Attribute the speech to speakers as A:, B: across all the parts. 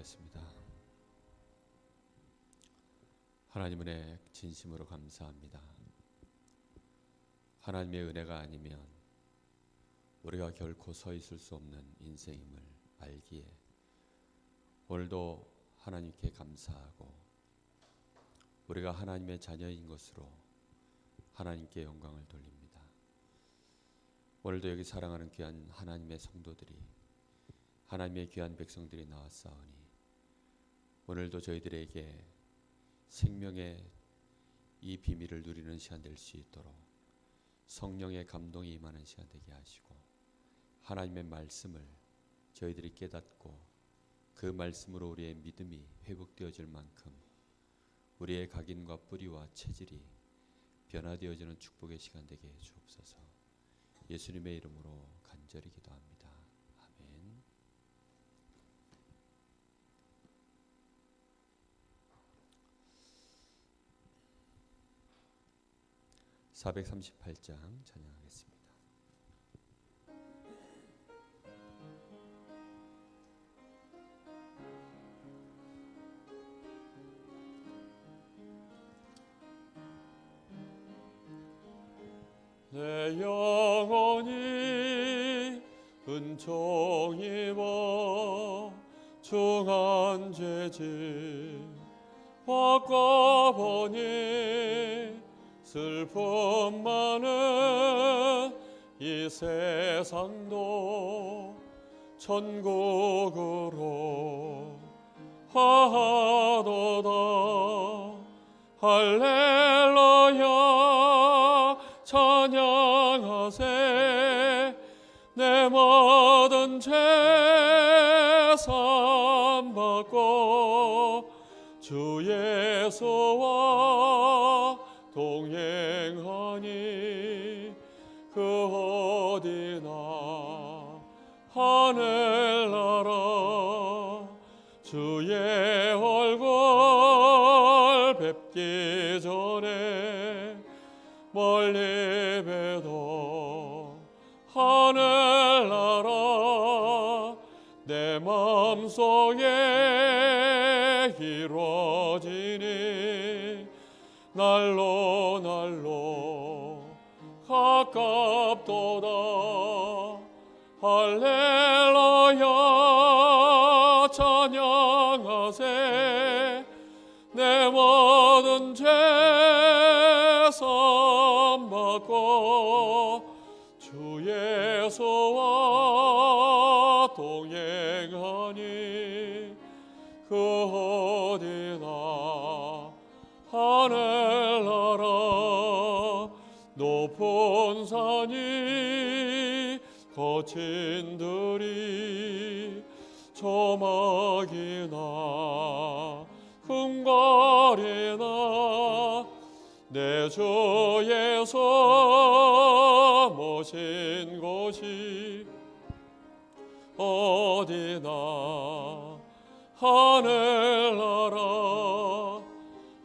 A: 기도하겠습니다. 하나님 은혜 진심으로 감사합니다. 하나님의 은혜가 아니면 우리가 결코 서 있을 수 없는 인생임을 알기에 오늘도 하나님께 감사하고 우리가 하나님의 자녀인 것으로 하나님께 영광을 돌립니다. 오늘도 여기 사랑하는 귀한 하나님의 성도들이, 하나님의 귀한 백성들이 나왔사오니 오늘도 저희들에게 생명의 이 비밀을 누리는 시간 될 수 있도록 성령의 감동이 임하는 시간 되게 하시고, 하나님의 말씀을 저희들이 깨닫고 그 말씀으로 우리의 믿음이 회복되어질 만큼 우리의 각인과 뿌리와 체질이 변화되어지는 축복의 시간 되게 해 주옵소서. 예수님의 이름으로 간절히 기도합니다. 아멘. (438장) 찬양하겠습니다. 내 영혼이 은총입어 중한 죄질 바꿔보니 슬픔 많은 이 세상도 천국으로 하도다. 할렐루야 찬양하세. 내 모든 죄 사함받고 주 예수와 동행하니 그 어디나 하늘나라. 주의 얼굴 뵙기 전에 멀리 뵈도 하늘나라. 내 마음속에 이루어지니 날로 날로 가깝도다. 할렐루야 찬양하세. 내 모든 죄 사함받고 주 예수와 동행하니 그 어디나 하늘나라. 높은 산이 거친 들이 조막이나 궁궐이나 내 주 예수 모신 곳이 어디나 하늘나라.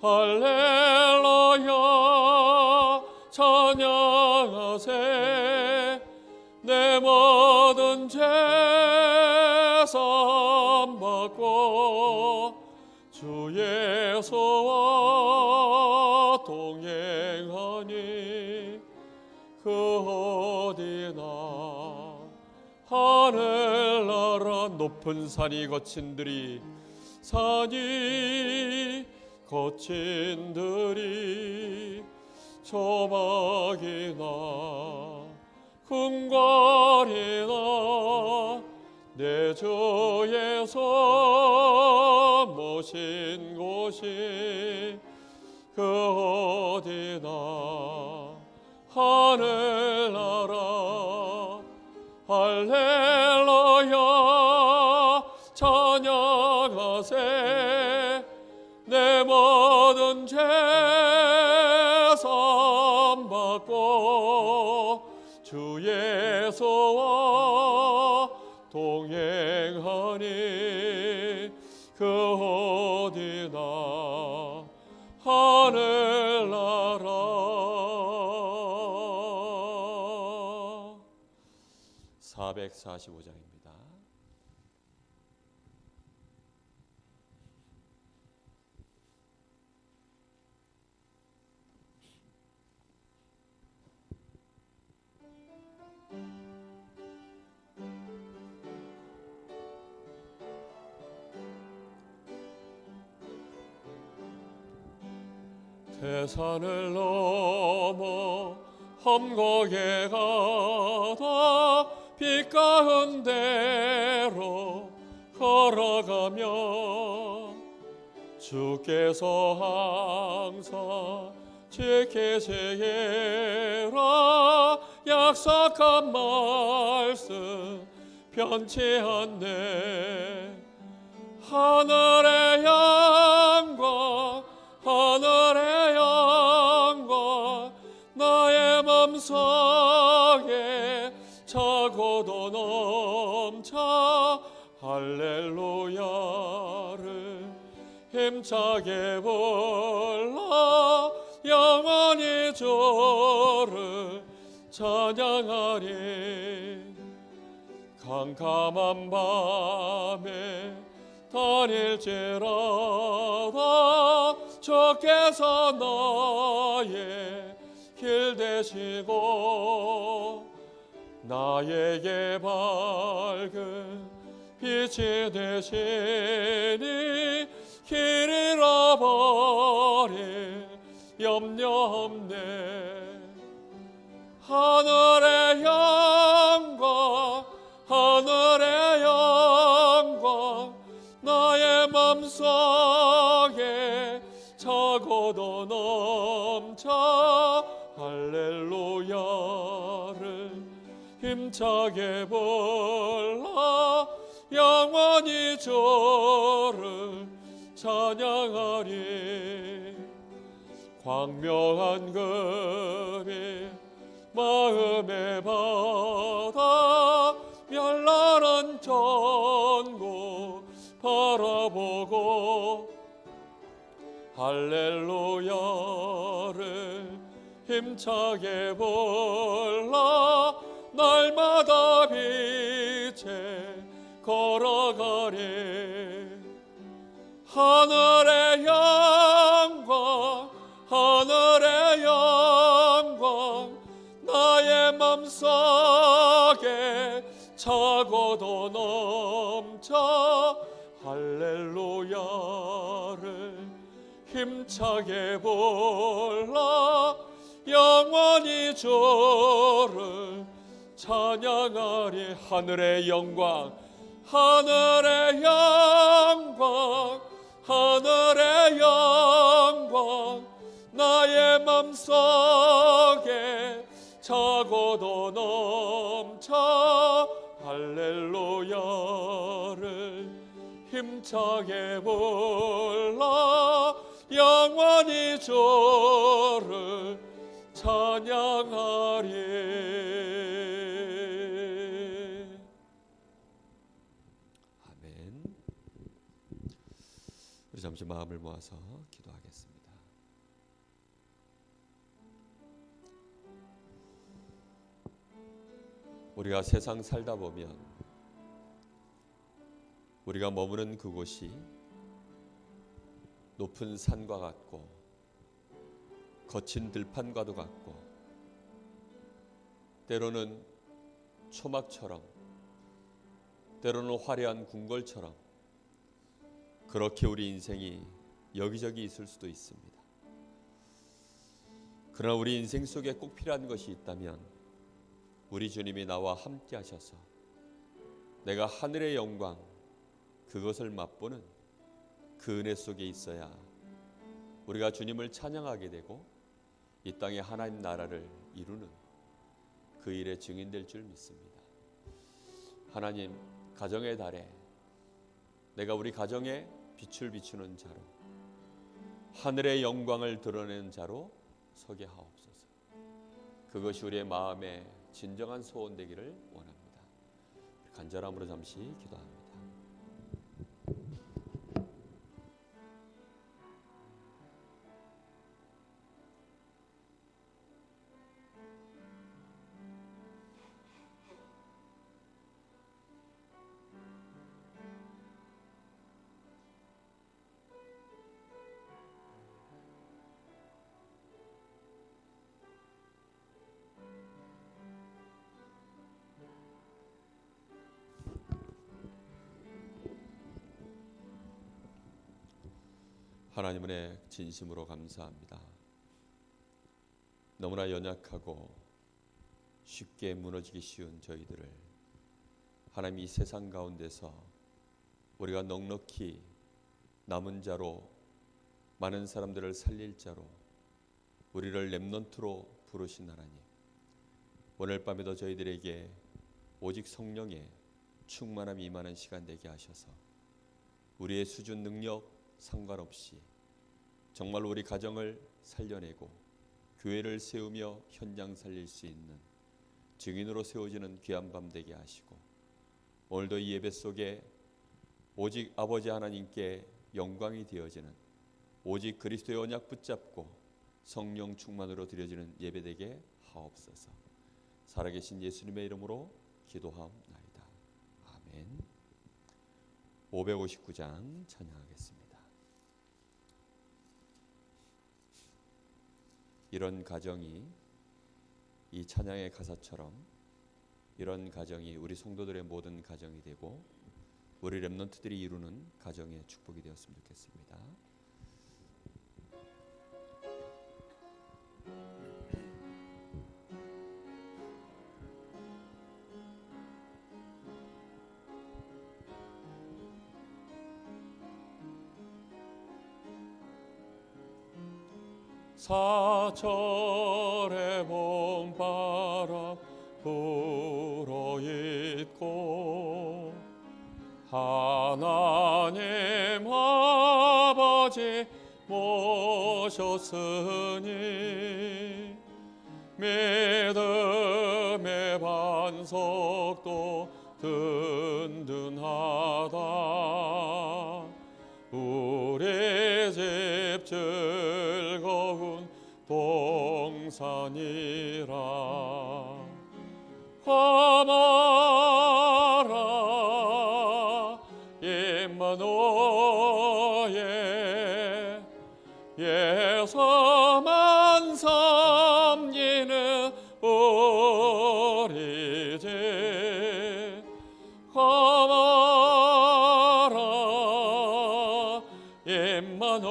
A: 할렐루야 찬양하세. 내 모든 죄 사함받고 주 예수와 동행하니 그 어디나 하늘나라. 높은 산이 거친 들이 조막이나 궁궐이나 내 주 예수 모신 곳이 그 어디나 하늘나라. 할렐루야 찬양하세. 내 모든 죄 사함받고 주 예수와 동행하니 그 어디나 하늘나라. 445장입니다. 태산을 넘어 험곡에 가다 빛 가운데로 걸어가며 주께서 항상 지키시리라 약속한 말씀 변치 않네. 하늘의 영광 하늘의 영광 나의 맘속에 차고도 넘쳐 할렐루야를 힘차게 불러 영원히 주를 찬양하리. 캄캄한 밤에 다닐지라도 주께서 나의 길 되시고 나에게 밝은 빛이 되시니 길 잃어버릴 염려 없네. 하늘의 영광 하늘의 영광 나의 맘속에 차고도 넘쳐 할렐루야를 힘차게 불러 영원히 주를 찬양하리. 광명한 금이 마음에 받아 별나란 전국 바라보고 할렐루야를 힘차게 불러 날마다 빛에 걸어가리. 하늘의 영광 하늘의 영광 나의 맘속에 차고도 넘쳐 할렐루야를 힘차게 불러 영원히 주를 찬양하리. 하늘의 영광 하늘의 영광 하늘의 영광 나의 맘속에 차고도 넘쳐 할렐루야를 힘차게 불러 영원히 주를 찬양하리.
B: 아멘. 우리 잠시 마음을 모아서 기도하겠습니다. 우리가 세상 살다 보면 우리가 머무는 그곳이 높은 산과 같고 거친 들판과도 같고 때로는 초막처럼 때로는 화려한 궁궐처럼 그렇게 우리 인생이 여기저기 있을 수도 있습니다. 그러나 우리 인생 속에 꼭 필요한 것이 있다면 우리 주님이 나와 함께 하셔서 내가 하늘의 영광 그것을 맛보는 그 은혜 속에 있어야 우리가 주님을 찬양하게 되고 이 땅에 하나님 나라를 이루는 그 일의 증인될 줄 믿습니다. 하나님, 가정의 달에 내가 우리 가정에 빛을 비추는 자로 하늘의 영광을 드러내는 자로 서게 하옵소서. 그것이 우리의 마음의 진정한 소원 되기를 원합니다. 간절함으로 잠시 기도합니다. 하나님 은혜 진심으로 감사합니다. 너무나 연약하고 쉽게 무너지기 쉬운 저희들을 하나님 이 세상 가운데서 우리가 넉넉히 남은 자로 많은 사람들을 살릴 자로 우리를 렘넌트로 부르신 하나님, 오늘 밤에도 저희들에게 오직 성령의 충만함이 임하는 시간 되게 하셔서 우리의 수준 능력 상관없이 정말 우리 가정을 살려내고 교회를 세우며 현장 살릴 수 있는 증인으로 세워지는 귀한 밤 되게 하시고, 오늘도 이 예배 속에 오직 아버지 하나님께 영광이 되어지는 오직 그리스도의 언약 붙잡고 성령 충만으로 드려지는 예배 되게 하옵소서. 살아계신 예수님의 이름으로 기도하옵나이다. 아멘. 559장 찬양하겠습니다. 이런 가정이 이 찬양의 가사처럼 이런 가정이 우리 성도들의 모든 가정이 되고 우리 렘넌트들이 이루는 가정의 축복이 되었으면 좋겠습니다.
A: 사철의 봄바람 불어있고 하나님 아버지 모셨으니 믿음의 반석도 든든하다. 우리 집 즐거운 동산이라. 가마라 임마누엘 예서만 섬기는 우리 집. 가마라 임마누엘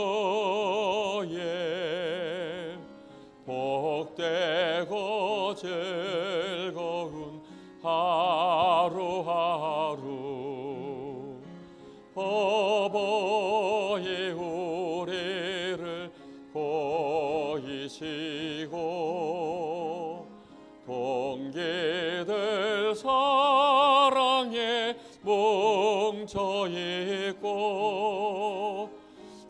A: 복되고 즐거운 하루하루. 어버이 우리를 보이시고 동기들 사랑에 뭉쳐있고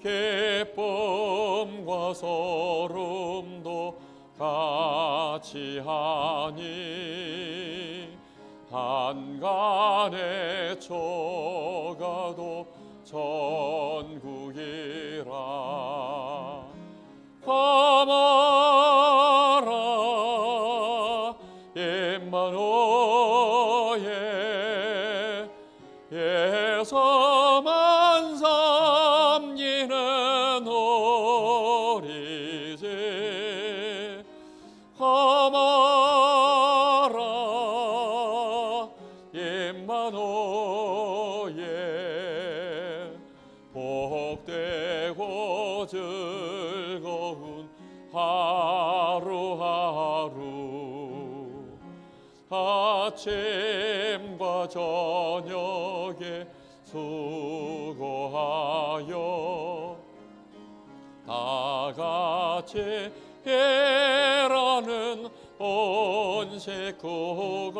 A: 기쁨과 소름도 같이 하니 한간의 초가도 천국이라. 가마라 임마누엘 예서만 섬기는 우리 집. 가마라 임마누엘 복되고 즐거운 하루하루. 아침과 저녁에 수고하여 다 같이 일하는 온 식구가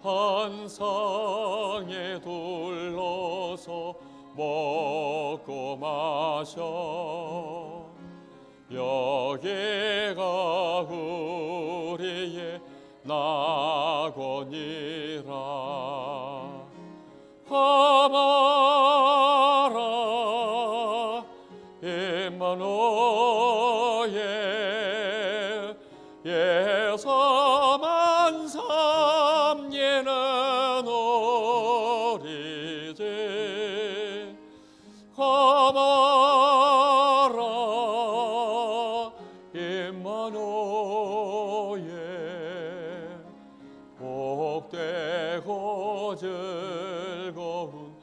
A: 한 상에 둘러서 먹고 마셔. 여기가 우리의 낙원이라. 가마라 임마누엘 예서만 섬기는 우리 집. 가마라 임마누엘 복되고 즐거운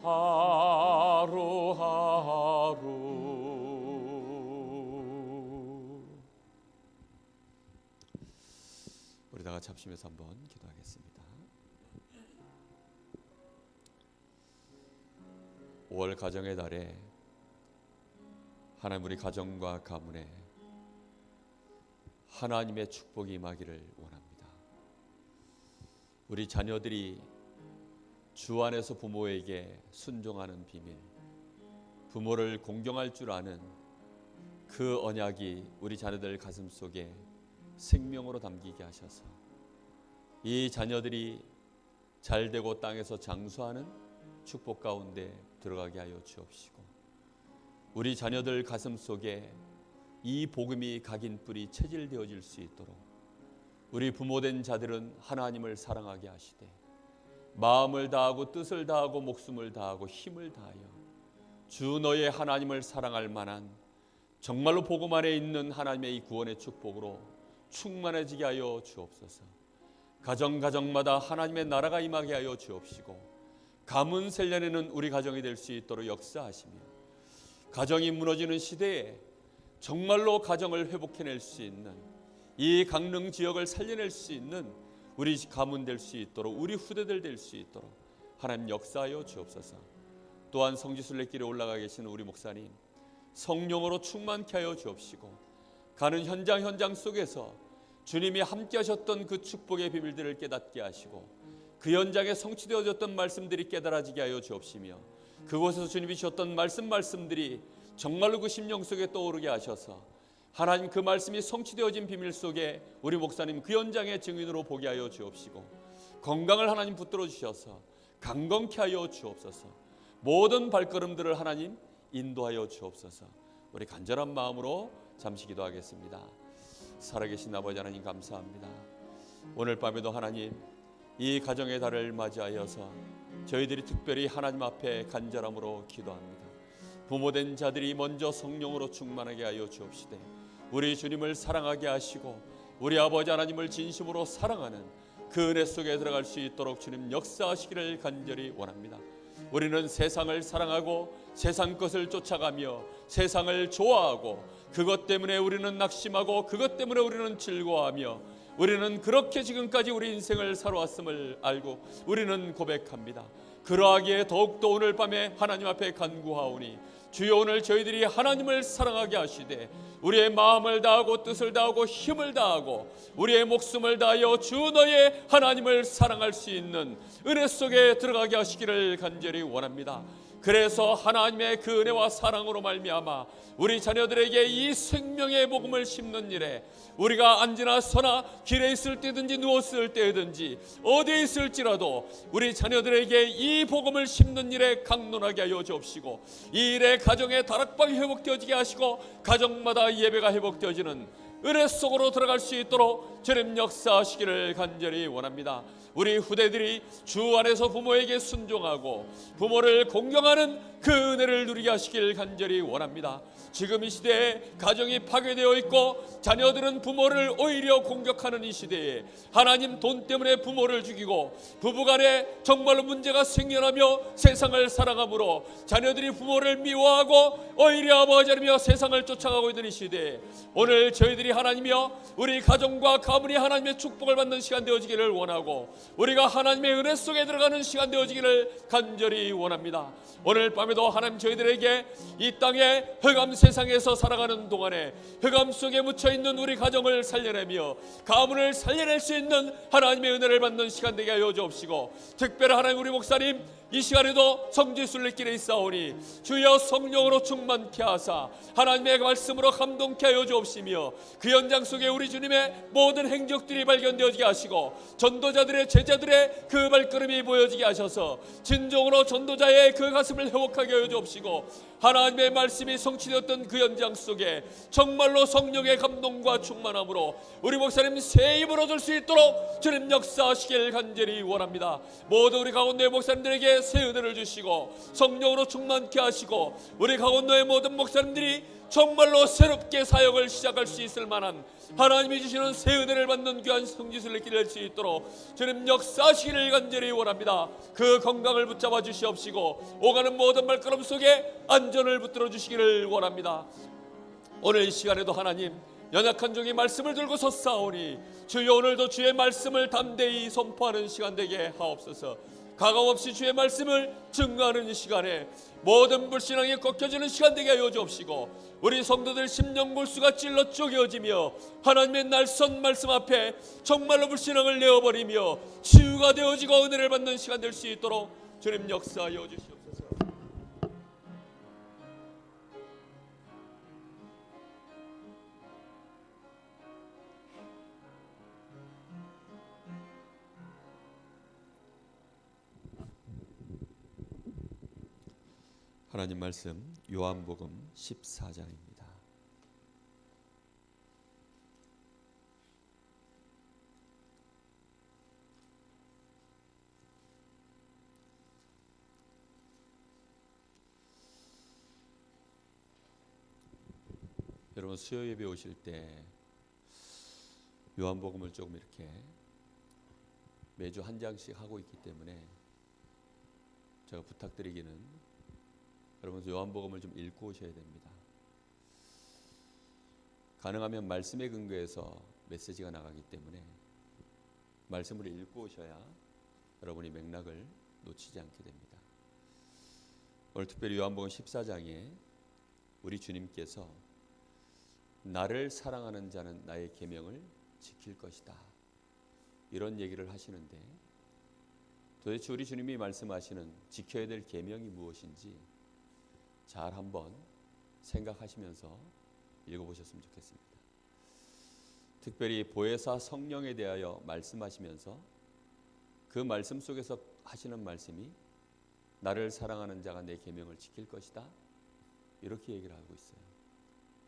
A: 하루하루.
B: 다 같이 합심해서 한번 기도하겠습니다. 5월 가정의 달에 하나님 우리 가정과 가문에 하나님의 축복이 임하기를 원합니다. 우리 자녀들이 주 안에서 부모에게 순종하는 비밀, 부모를 공경할 줄 아는 그 언약이 우리 자녀들 가슴 속에 생명으로 담기게 하셔서 이 자녀들이 잘되고 땅에서 장수하는 축복 가운데 들어가게 하여 주옵시고, 우리 자녀들 가슴 속에 이 복음이 각인 뿌리 체질되어질 수 있도록 우리 부모된 자들은 하나님을 사랑하게 하시되 마음을 다하고 뜻을 다하고 목숨을 다하고 힘을 다하여 주 너의 하나님을 사랑할 만한 정말로 복음 안에 있는 하나님의 이 구원의 축복으로 충만해지게 하여 주옵소서. 가정마다 하나님의 나라가 임하게 하여 주옵시고, 가문 살려내는 우리 가정이 될 수 있도록 역사하시며, 가정이 무너지는 시대에 정말로 가정을 회복해낼 수 있는, 이 강릉 지역을 살려낼 수 있는 우리 가문 될 수 있도록, 우리 후대들 될 수 있도록 하나님 역사하여 주옵소서. 또한 성지순례길에 올라가 계시는 우리 목사님 성령으로 충만케 하여 주옵시고, 가는 현장 속에서 주님이 함께 하셨던 그 축복의 비밀들을 깨닫게 하시고, 그 현장에 성취되어졌던 말씀들이 깨달아지게 하여 주옵시며, 그곳에서 주님이 주셨던 말씀들이 정말로 그 심령 속에 떠오르게 하셔서 하나님 그 말씀이 성취되어진 비밀 속에 우리 목사님 그 현장의 증인으로 보게 하여 주옵시고, 건강을 하나님 붙들어 주셔서 강건케 하여 주옵소서. 모든 발걸음들을 하나님 인도하여 주옵소서. 우리 간절한 마음으로 잠시 기도하겠습니다. 살아계신 아버지 하나님 감사합니다. 오늘 밤에도 하나님 이 가정의 달을 맞이하여서 저희들이 특별히 하나님 앞에 간절함으로 기도합니다. 부모된 자들이 먼저 성령으로 충만하게 하여 주옵시되 우리 주님을 사랑하게 하시고 우리 아버지 하나님을 진심으로 사랑하는 그 은혜 속에 들어갈 수 있도록 주님 역사하시기를 간절히 원합니다. 우리는 세상을 사랑하고 세상 것을 쫓아가며 세상을 좋아하고 그것 때문에 우리는 낙심하고 그것 때문에 우리는 즐거워하며 우리는 그렇게 지금까지 우리 인생을 살아왔음을 알고 우리는 고백합니다. 그러하기에 더욱더 오늘 밤에 하나님 앞에 간구하오니 주여 오늘 저희들이 하나님을 사랑하게 하시되 우리의 마음을 다하고 뜻을 다하고 힘을 다하고 우리의 목숨을 다하여 주 너의 하나님을 사랑할 수 있는 은혜 속에 들어가게 하시기를 간절히 원합니다. 그래서 하나님의 그 은혜와 사랑으로 말미암아 우리 자녀들에게 이 생명의 복음을 심는 일에 우리가 앉으나 서나 길에 있을 때든지 누웠을 때든지 어디에 있을지라도 우리 자녀들에게 이 복음을 심는 일에 강론하게 하여 주옵시고, 이 일에 가정의 다락방이 회복되어지게 하시고 가정마다 예배가 회복되어지는 은혜 속으로 들어갈 수 있도록 주님 역사하시기를 간절히 원합니다. 우리 후대들이 주 안에서 부모에게 순종하고 부모를 공경하는 그 은혜를 누리게 하시길 간절히 원합니다. 지금 이 시대에 가정이 파괴되어 있고 자녀들은 부모를 오히려 공격하는 이 시대에 하나님 돈 때문에 부모를 죽이고 부부간에 정말로 문제가 생겨나며 세상을 살아가므로 자녀들이 부모를 미워하고 오히려 아버지라며 세상을 쫓아가고 있는 이 시대에 오늘 저희들이 하나님이여 우리 가정과 가문이 하나님의 축복을 받는 시간 되어지기를 원하고 우리가 하나님의 은혜 속에 들어가는 시간 되어지기를 간절히 원합니다. 오늘 밤에도 하나님 저희들에게 이 땅의 흑암 세상에서 살아가는 동안에 흑암 속에 묻혀있는 우리 가정을 살려내며 가문을 살려낼 수 있는 하나님의 은혜를 받는 시간 되게 하여 주옵시고, 특별히 하나님 우리 목사님 이 시간에도 성지순례길에 있사오니 주여 성령으로 충만케 하사 하나님의 말씀으로 감동케 하여 주옵시며 그 현장 속에 우리 주님의 모든 행적들이 발견되어지게 하시고 전도자들의 제자들의 그 발걸음이 보여지게 하셔서 진정으로 전도자의 그 가슴을 회복하게 하여 주옵시고, 하나님의 말씀이 성취되었던 그 현장 속에 정말로 성령의 감동과 충만함으로 우리 목사님 새 힘을 얻을 수 있도록 주님 역사하시길 간절히 원합니다. 모두 우리 가운데 목사님들에게 새 은혜를 주시고 성령으로 충만케 하시고 우리 가운데의 모든 목사님들이 정말로 새롭게 사역을 시작할 수 있을 만한 하나님이 주시는 새 은혜를 받는 귀한 성지순례길을 할 수 있도록 주님 역사하시기를 간절히 원합니다. 그 건강을 붙잡아 주시옵시고 오가는 모든 발걸음 속에 안전을 붙들어 주시기를 원합니다. 오늘 이 시간에도 하나님
A: 연약한 종이 말씀을 들고 섰사오니 주여 오늘도 주의 말씀을 담대히 선포하는 시간 되게 하옵소서. 가감없이 주의 말씀을 증거하는 이 시간에 모든 불신앙이 꺾여지는 시간 되게 하여 주옵시고, 우리 성도들 심령 골수가 찔러 쪼개어지며 하나님의 날선 말씀 앞에 정말로 불신앙을 내어버리며 치유가 되어지고 은혜를 받는 시간 될 수 있도록 주님 역사하여 주시옵소서.
B: 하나님 말씀 요한복음 14장입니다. 여러분 수요 예배 오실 때 요한복음을 조금 이렇게 매주 한 장씩 하고 있기 때문에 제가 부탁드리기는 여러분 요한복음을 좀 읽고 오셔야 됩니다. 가능하면 말씀에 근거해서 메시지가 나가기 때문에 말씀을 읽고 오셔야 여러분이 맥락을 놓치지 않게 됩니다. 오늘 특별히 요한복음 14장에 우리 주님께서 나를 사랑하는 자는 나의 계명을 지킬 것이다, 이런 얘기를 하시는데, 도대체 우리 주님이 말씀하시는 지켜야 될 계명이 무엇인지 잘 한번 생각하시면서 읽어보셨으면 좋겠습니다. 특별히 보혜사 성령에 대하여 말씀하시면서 그 말씀 속에서 하시는 말씀이 나를 사랑하는 자가 내 계명을 지킬 것이다, 이렇게 얘기를 하고 있어요.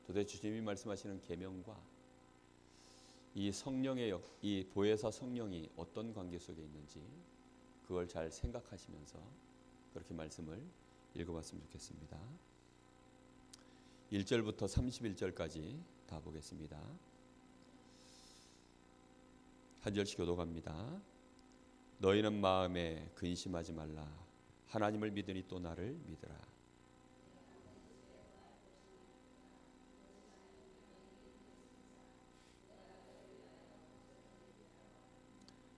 B: 도대체 주님이 말씀하시는 계명과 이 성령의 이 보혜사 성령이 어떤 관계 속에 있는지 그걸 잘 생각하시면서 그렇게 말씀을 읽어봤으면 좋겠습니다. 1절부터 31절까지 다 보겠습니다. 한 절씩 교독합니다. 너희는 마음에 근심하지 말라. 하나님을 믿으니 또 나를 믿으라.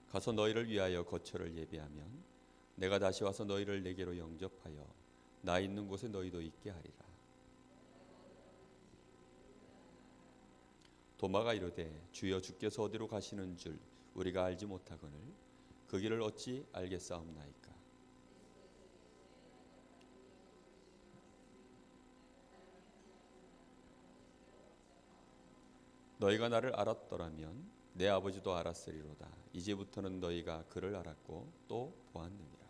B: 가서 너희를 위하여 거처를 예비하면 내가 다시 와서 너희를 내게로 영접하여 나 있는 곳에 너희도 있게 하리라. 도마가 이르되 주여 주께서 어디로 가시는 줄 우리가 알지 못하거늘 그 길을 어찌 알겠사옵나이까. 너희가 나를 알았더라면 내 아버지도 알았으리로다. 이제부터는 너희가 그를 알았고 또 보았느니라.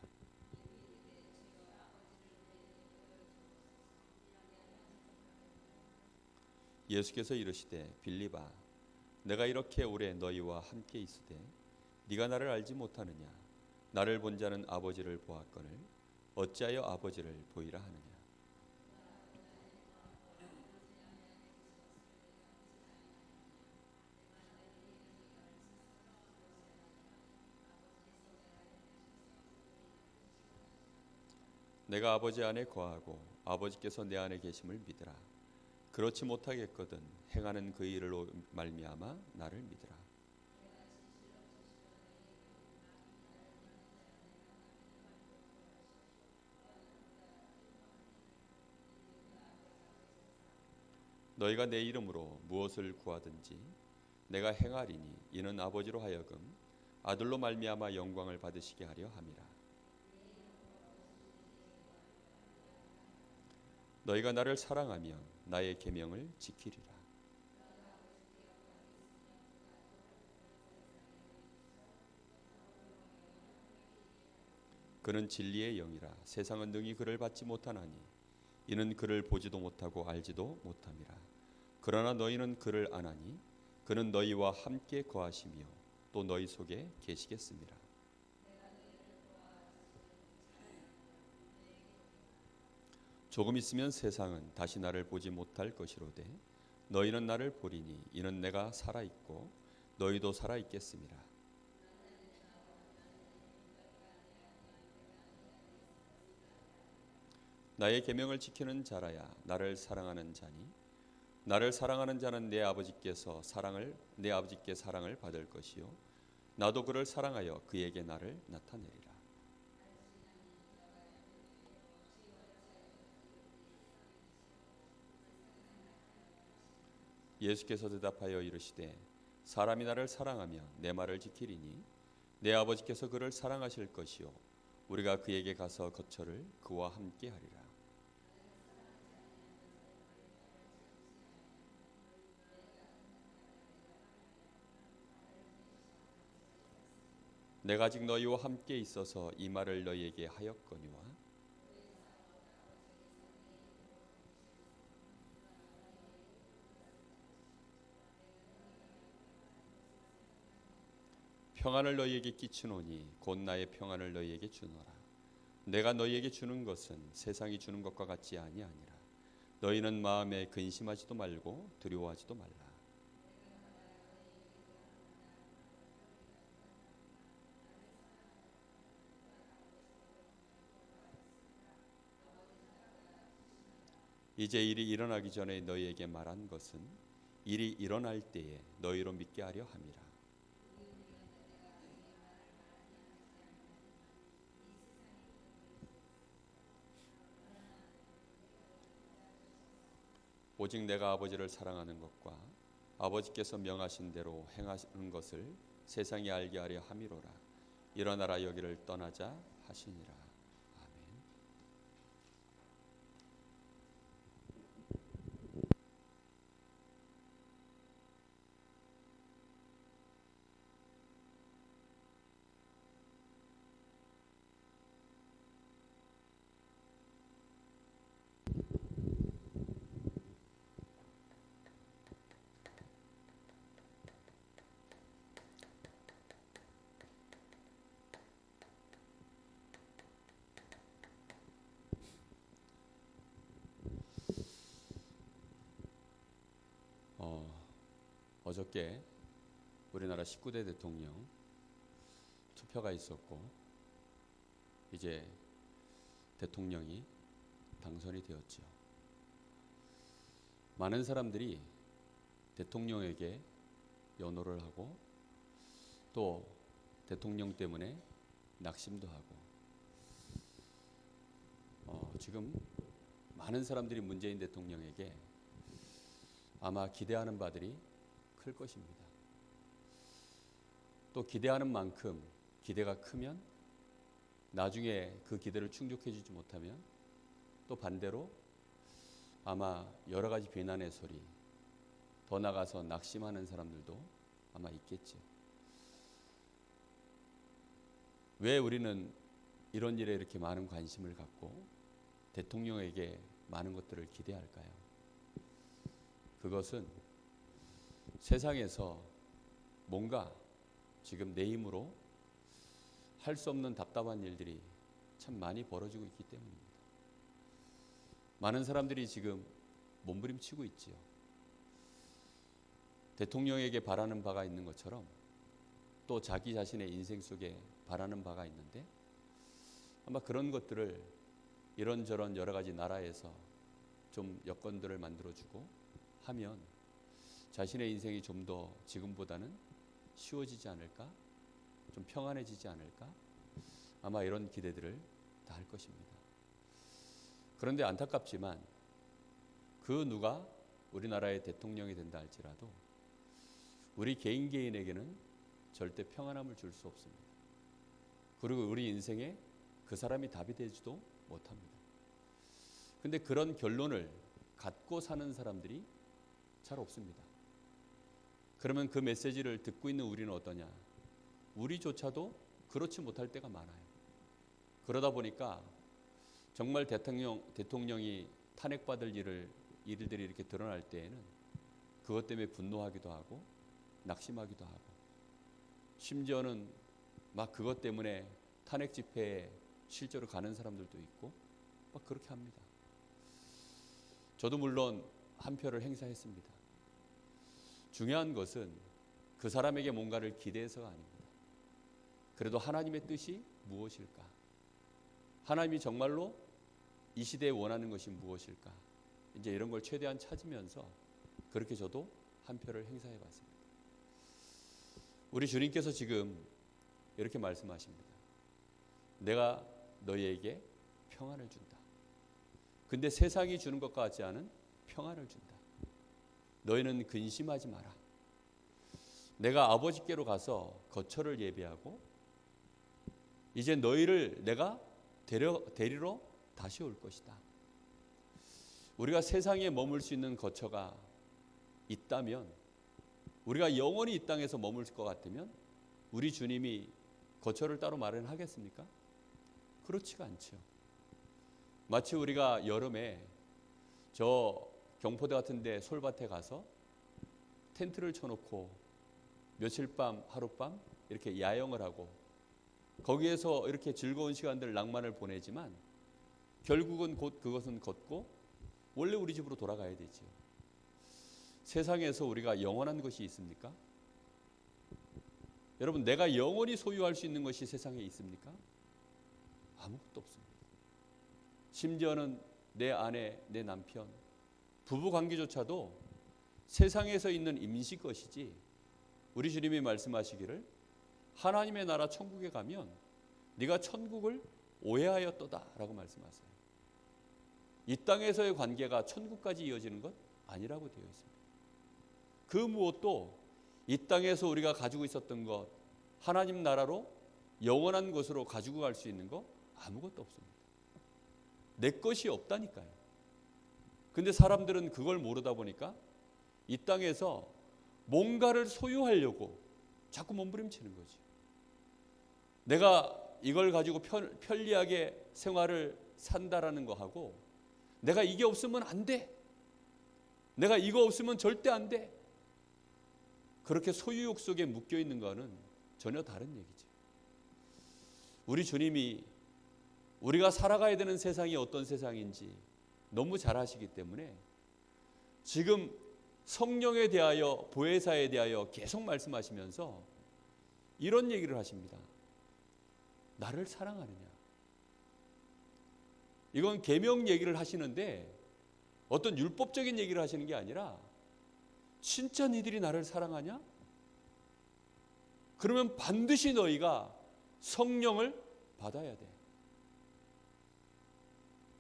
B: 예수께서 이르시되 빌립아, 내가 이렇게 오래 너희와 함께 있으되 네가 나를 알지 못하느냐? 나를 본 자는 아버지를 보았거늘 어찌하여 아버지를 보이라 하느냐? 내가 아버지 안에 거하고 아버지께서 내 안에 계심을 믿으라. 그렇지 못하겠거든 행하는 그 일로 말미암아 나를 믿으라. 너희가 내 이름으로 무엇을 구하든지 내가 행하리니 이는 아버지로 하여금 아들로 말미암아 영광을 받으시게 하려 함이라. 너희가 나를 사랑하면 나의 계명을 지키리라. 그는 진리의 영이라. 세상은 능히 그를 받지 못하나니 이는 그를 보지도 못하고 알지도 못함이라. 그러나 너희는 그를 아나니 그는 너희와 함께 거하시며 또 너희 속에 계시겠습니다. 조금 있으면 세상은 다시 나를 보지 못할 것이로되 너희는 나를 보리니 이는 내가 살아있고 너희도 살아있겠습니다. 나의 계명을 지키는 자라야 나를 사랑하는 자니 나를 사랑하는 자는 내 아버지께 사랑을 받을 것이요 나도 그를 사랑하여 그에게 나를 나타내리라. 예수께서 대답하여 이르시되 사람이 나를 사랑하며 내 말을 지키리니 내 아버지께서 그를 사랑하실 것이요 우리가 그에게 가서 거처를 그와 함께 하리라. 내가 아직 너희와 함께 있어서 이 말을 너희에게 하였거니와 평안을 너희에게 끼치노니 곧 나의 평안을 너희에게 주노라. 내가 너희에게 주는 것은 세상이 주는 것과 같지 아니하니라. 너희는 마음에 근심하지도 말고 두려워하지도 말라. 이제 일이 일어나기 전에 너희에게 말한 것은 일이 일어날 때에 너희로 믿게 하려 함이라. 오직 내가 아버지를 사랑하는 것과 아버지께서 명하신 대로 행하는 것을 세상이 알게 하려 함이로라. 일어나라 여기를 떠나자 하시니라. 아멘. 어저께 우리나라 19대 대통령 투표가 있었고 이제 대통령이 당선이 되었죠. 많은 사람들이 대통령에게 연호를 하고 또 대통령 때문에 낙심도 하고 지금 많은 사람들이 문재인 대통령에게 아마 기대하는 바들이 클 것입니다. 또 기대하는 만큼 기대가 크면 나중에 그 기대를 충족해 주지 못하면 또 반대로 아마 여러 가지 비난의 소리, 더 나가서 낙심하는 사람들도 아마 있겠죠. 왜 우리는 이런 일에 이렇게 많은 관심을 갖고 대통령에게 많은 것들을 기대할까요? 그것은 세상에서 뭔가 지금 내 힘으로 할 수 없는 답답한 일들이 참 많이 벌어지고 있기 때문입니다. 많은 사람들이 지금 몸부림치고 있지요. 대통령에게 바라는 바가 있는 것처럼 또 자기 자신의 인생 속에 바라는 바가 있는데 아마 그런 것들을 이런저런 여러 가지 나라에서 좀 여건들을 만들어주고 하면 자신의 인생이 좀 더 지금보다는 쉬워지지 않을까? 좀 평안해지지 않을까? 아마 이런 기대들을 다 할 것입니다. 그런데 안타깝지만 그 누가 우리나라의 대통령이 된다 할지라도 우리 개인에게는 절대 평안함을 줄 수 없습니다. 그리고 우리 인생에 그 사람이 답이 되지도 못합니다. 근데 그런 결론을 갖고 사는 사람들이 잘 없습니다. 그러면 그 메시지를 듣고 있는 우리는 어떠냐? 우리조차도 그렇지 못할 때가 많아요. 그러다 보니까 정말 대통령이 탄핵받을 일들이 이렇게 드러날 때에는 그것 때문에 분노하기도 하고 낙심하기도 하고 심지어는 막 그것 때문에 탄핵 집회에 실제로 가는 사람들도 있고 막 그렇게 합니다. 저도 물론 한 표를 행사했습니다. 중요한 것은 그 사람에게 뭔가를 기대해서가 아닙니다. 그래도 하나님의 뜻이 무엇일까? 하나님이 정말로 이 시대에 원하는 것이 무엇일까? 이제 이런 걸 최대한 찾으면서 그렇게 저도 한 표를 행사해 봤습니다. 우리 주님께서 지금 이렇게 말씀하십니다. 내가 너희에게 평안을 준다. 근데 세상이 주는 것 같지 않은 평안을 준다. 너희는 근심하지 마라. 내가 아버지께로 가서 거처를 예비하고 이제 너희를 내가 데리러 다시 올 것이다. 우리가 세상에 머물 수 있는 거처가 있다면, 우리가 영원히 이 땅에서 머물 것 같으면 우리 주님이 거처를 따로 마련하겠습니까? 그렇지가 않죠. 마치 우리가 여름에 저 경포대 같은 데 솔밭에 가서 텐트를 쳐놓고 며칠 밤 하룻밤 이렇게 야영을 하고 거기에서 이렇게 즐거운 시간들, 낭만을 보내지만 결국은 곧 그것은 걷고 원래 우리 집으로 돌아가야 되죠. 세상에서 우리가 영원한 것이 있습니까? 여러분, 내가 영원히 소유할 수 있는 것이 세상에 있습니까? 아무것도 없습니다. 심지어는 내 아내, 내 남편, 부부 관계조차도 세상에서 있는 임시 것이지, 우리 주님이 말씀하시기를 하나님의 나라 천국에 가면 네가 천국을 오해하였도다 라고 말씀하세요. 이 땅에서의 관계가 천국까지 이어지는 것 아니라고 되어 있습니다. 그 무엇도 이 땅에서 우리가 가지고 있었던 것, 하나님 나라로 영원한 것으로 가지고 갈 수 있는 것 아무것도 없습니다. 내 것이 없다니까요. 근데 사람들은 그걸 모르다 보니까 이 땅에서 뭔가를 소유하려고 자꾸 몸부림치는 거지. 내가 이걸 가지고 편리하게 생활을 산다라는 거 하고, 내가 이게 없으면 안 돼, 내가 이거 없으면 절대 안 돼, 그렇게 소유욕 속에 묶여 있는 거는 전혀 다른 얘기죠. 우리 주님이 우리가 살아가야 되는 세상이 어떤 세상인지 너무 잘 아시기 때문에 지금 성령에 대하여, 보혜사에 대하여 계속 말씀하시면서 이런 얘기를 하십니다. 나를 사랑하느냐. 이건 계명 얘기를 하시는데 어떤 율법적인 얘기를 하시는 게 아니라, 진짜 니들이 나를 사랑하냐? 그러면 반드시 너희가 성령을 받아야 돼.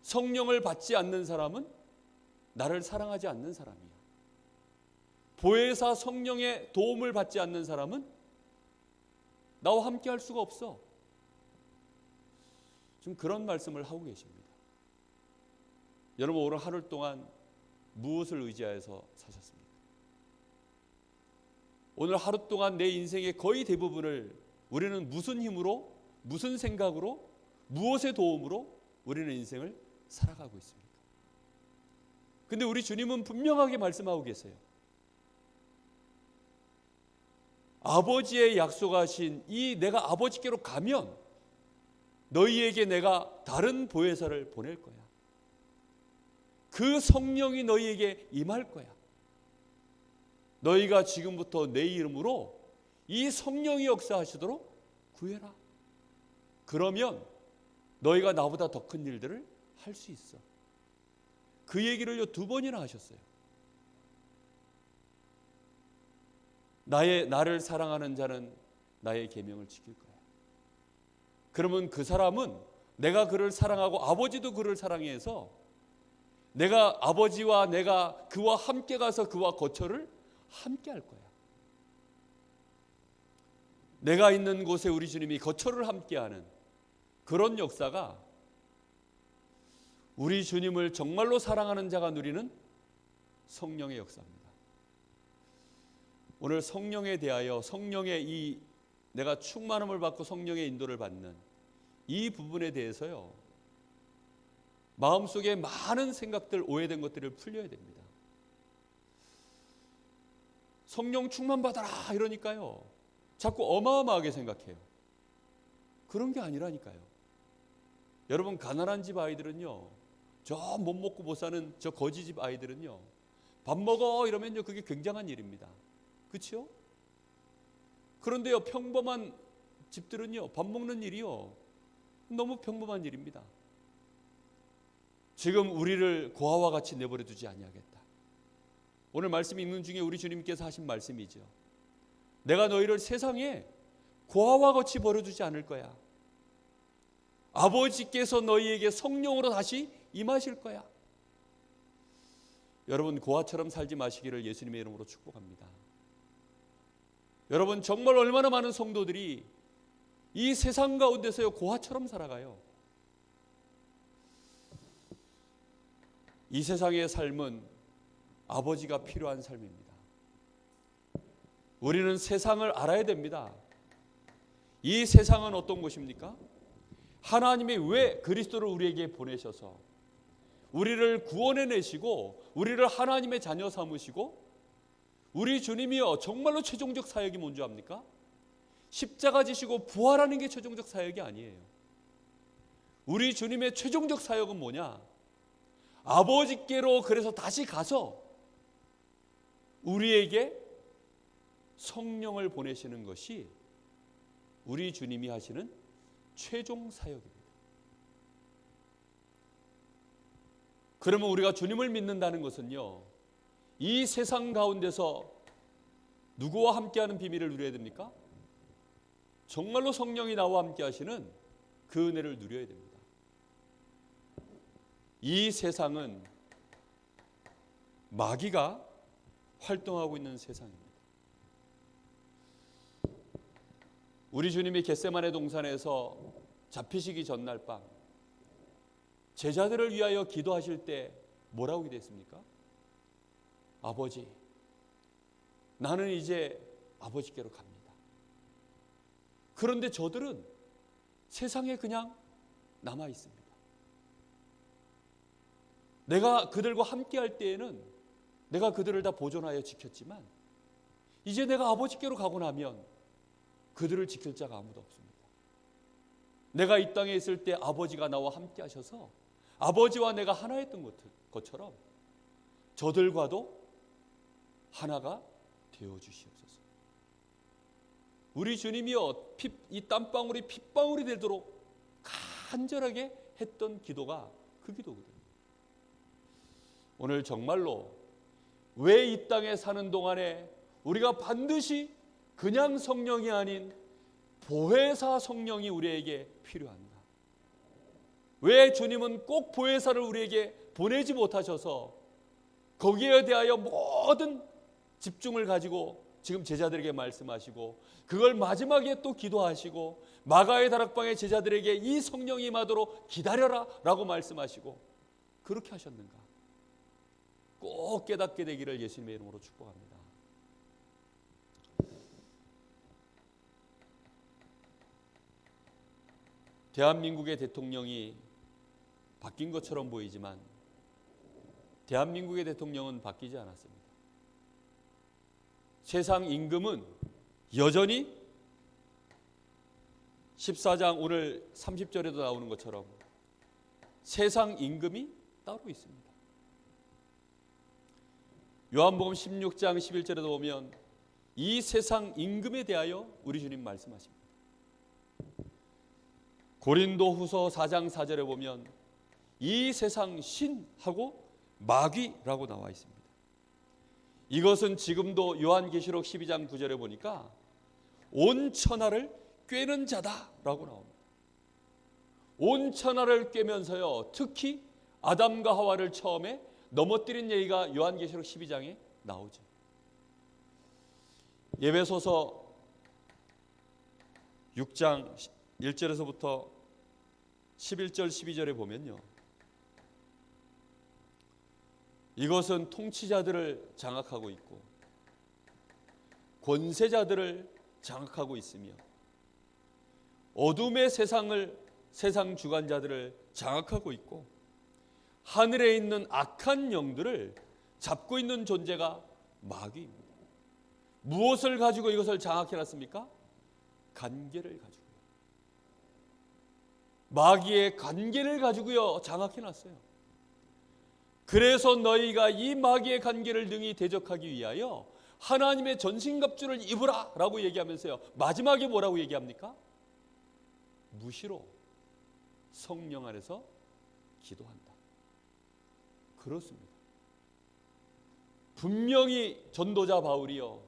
B: 성령을 받지 않는 사람은 나를 사랑하지 않는 사람이야. 보혜사 성령의 도움을 받지 않는 사람은 나와 함께 할 수가 없어. 지금 그런 말씀을 하고 계십니다. 여러분, 오늘 하루 동안 무엇을 의지하여서 사셨습니까? 오늘 하루 동안 내 인생의 거의 대부분을 우리는 무슨 힘으로, 무슨 생각으로, 무엇의 도움으로 우리는 인생을 살아가고 있습니까? 근데 우리 주님은 분명하게 말씀하고 계세요. 아버지의 약속하신 이 내가 아버지께로 가면 너희에게 내가 다른 보혜사를 보낼 거야. 그 성령이 너희에게 임할 거야. 너희가 지금부터 내 이름으로 이 성령이 역사하시도록 구해라. 그러면 너희가 나보다 더 큰 일들을 할 수 있어. 그 얘기를 2번이나 하셨어요. 나를 사랑하는 자는 나의 계명을 지킬 거야. 그러면 그 사람은 내가 그를 사랑하고 아버지도 그를 사랑해서 내가 아버지와 내가 그와 함께 가서 그와 거처를 함께 할 거야. 내가 있는 곳에 우리 주님이 거처를 함께 하는 그런 역사가 우리 주님을 정말로 사랑하는 자가 누리는 성령의 역사입니다. 오늘 성령에 대하여, 성령의 이 내가 충만함을 받고 성령의 인도를 받는 이 부분에 대해서요, 마음속에 많은 생각들, 오해된 것들을 풀려야 됩니다. 성령 충만 받아라 이러니까요, 자꾸 어마어마하게 생각해요. 그런 게 아니라니까요. 여러분, 가난한 집 아이들은요, 저 못 먹고 못 사는 저 거지 집 아이들은요, 밥 먹어 이러면요, 그게 굉장한 일입니다. 그렇죠? 그런데요, 평범한 집들은요, 밥 먹는 일이요, 너무 평범한 일입니다. 지금 우리를 고아와 같이 내버려 두지 아니하겠다. 오늘 말씀 읽는 중에 우리 주님께서 하신 말씀이죠. 내가 너희를 세상에 고아와 같이 버려두지 않을 거야. 아버지께서 너희에게 성령으로 다시 임하실 거야. 여러분, 고아처럼 살지 마시기를 예수님의 이름으로 축복합니다. 여러분, 정말 얼마나 많은 성도들이 이 세상 가운데서 고아처럼 살아가요. 이 세상의 삶은 아버지가 필요한 삶입니다. 우리는 세상을 알아야 됩니다. 이 세상은 어떤 곳입니까? 하나님이 왜 그리스도를 우리에게 보내셔서 우리를 구원해내시고 우리를 하나님의 자녀 삼으시고, 우리 주님이요 정말로 최종적 사역이 뭔지 압니까? 십자가 지시고 부활하는 게 최종적 사역이 아니에요. 우리 주님의 최종적 사역은 뭐냐? 아버지께로 그래서 다시 가서 우리에게 성령을 보내시는 것이 우리 주님이 하시는 최종 사역입니다. 그러면 우리가 주님을 믿는다는 것은요, 이 세상 가운데서 누구와 함께하는 비밀을 누려야 됩니까? 정말로 성령이 나와 함께 하시는 그 은혜를 누려야 됩니다. 이 세상은 마귀가 활동하고 있는 세상입니다. 우리 주님이 겟세마네 동산에서 잡히시기 전날 밤 제자들을 위하여 기도하실 때 뭐라고 기도했습니까? 아버지, 나는 이제 아버지께로 갑니다. 그런데 저들은 세상에 그냥 남아 있습니다. 내가 그들과 함께 할 때에는 내가 그들을 다 보존하여 지켰지만 이제 내가 아버지께로 가고 나면 그들을 지킬 자가 아무도 없습니다. 내가 이 땅에 있을 때 아버지가 나와 함께 하셔서 아버지와 내가 하나였던 것처럼 저들과도 하나가 되어주시옵소서. 우리 주님이여 이 땀방울이 핏방울이 되도록 간절하게 했던 기도가 그 기도거든요. 오늘 정말로 왜 이 땅에 사는 동안에 우리가 반드시 그냥 성령이 아닌 보혜사 성령이 우리에게 필요한가? 왜 주님은 꼭 보혜사를 우리에게 보내지 못하셔서 거기에 대하여 모든 집중을 가지고 지금 제자들에게 말씀하시고 그걸 마지막에 또 기도하시고 마가의 다락방의 제자들에게 이 성령이 임하도록 기다려라 라고 말씀하시고 그렇게 하셨는가? 꼭 깨닫게 되기를 예수님의 이름으로 축복합니다. 대한민국의 대통령이 바뀐 것처럼 보이지만 대한민국의 대통령은 바뀌지 않았습니다. 세상 임금은 여전히 14장 오늘 30절에도 나오는 것처럼 세상 임금이 따로 있습니다. 요한복음 16장 11절에도 보면 이 세상 임금에 대하여 우리 주님 말씀하십니다. 고린도후서 4장 4절에 보면 이 세상 신하고 마귀라고 나와 있습니다. 이것은 지금도 요한계시록 12장 9절에 보니까 온 천하를 꿰는 자다라고 나옵니다. 온 천하를 꿰면서요, 특히 아담과 하와를 처음에 넘어뜨린 얘기가 요한계시록 12장에 나오죠. 에베소서 6장 1절에서부터 11절 12절에 보면요, 이것은 통치자들을 장악하고 있고 권세자들을 장악하고 있으며 어둠의 세상 주관자들을 장악하고 있고 하늘에 있는 악한 영들을 잡고 있는 존재가 마귀입니다. 무엇을 가지고 이것을 장악해놨습니까? 관계를 가지고요. 마귀의 관계를 가지고요 장악해놨어요. 그래서 너희가 이 마귀의 관계를 능히 대적하기 위하여 하나님의 전신갑주를 입으라 라고 얘기하면서요, 마지막에 뭐라고 얘기합니까? 무시로 성령 안에서 기도한다. 그렇습니다.
A: 분명히 전도자 바울이요,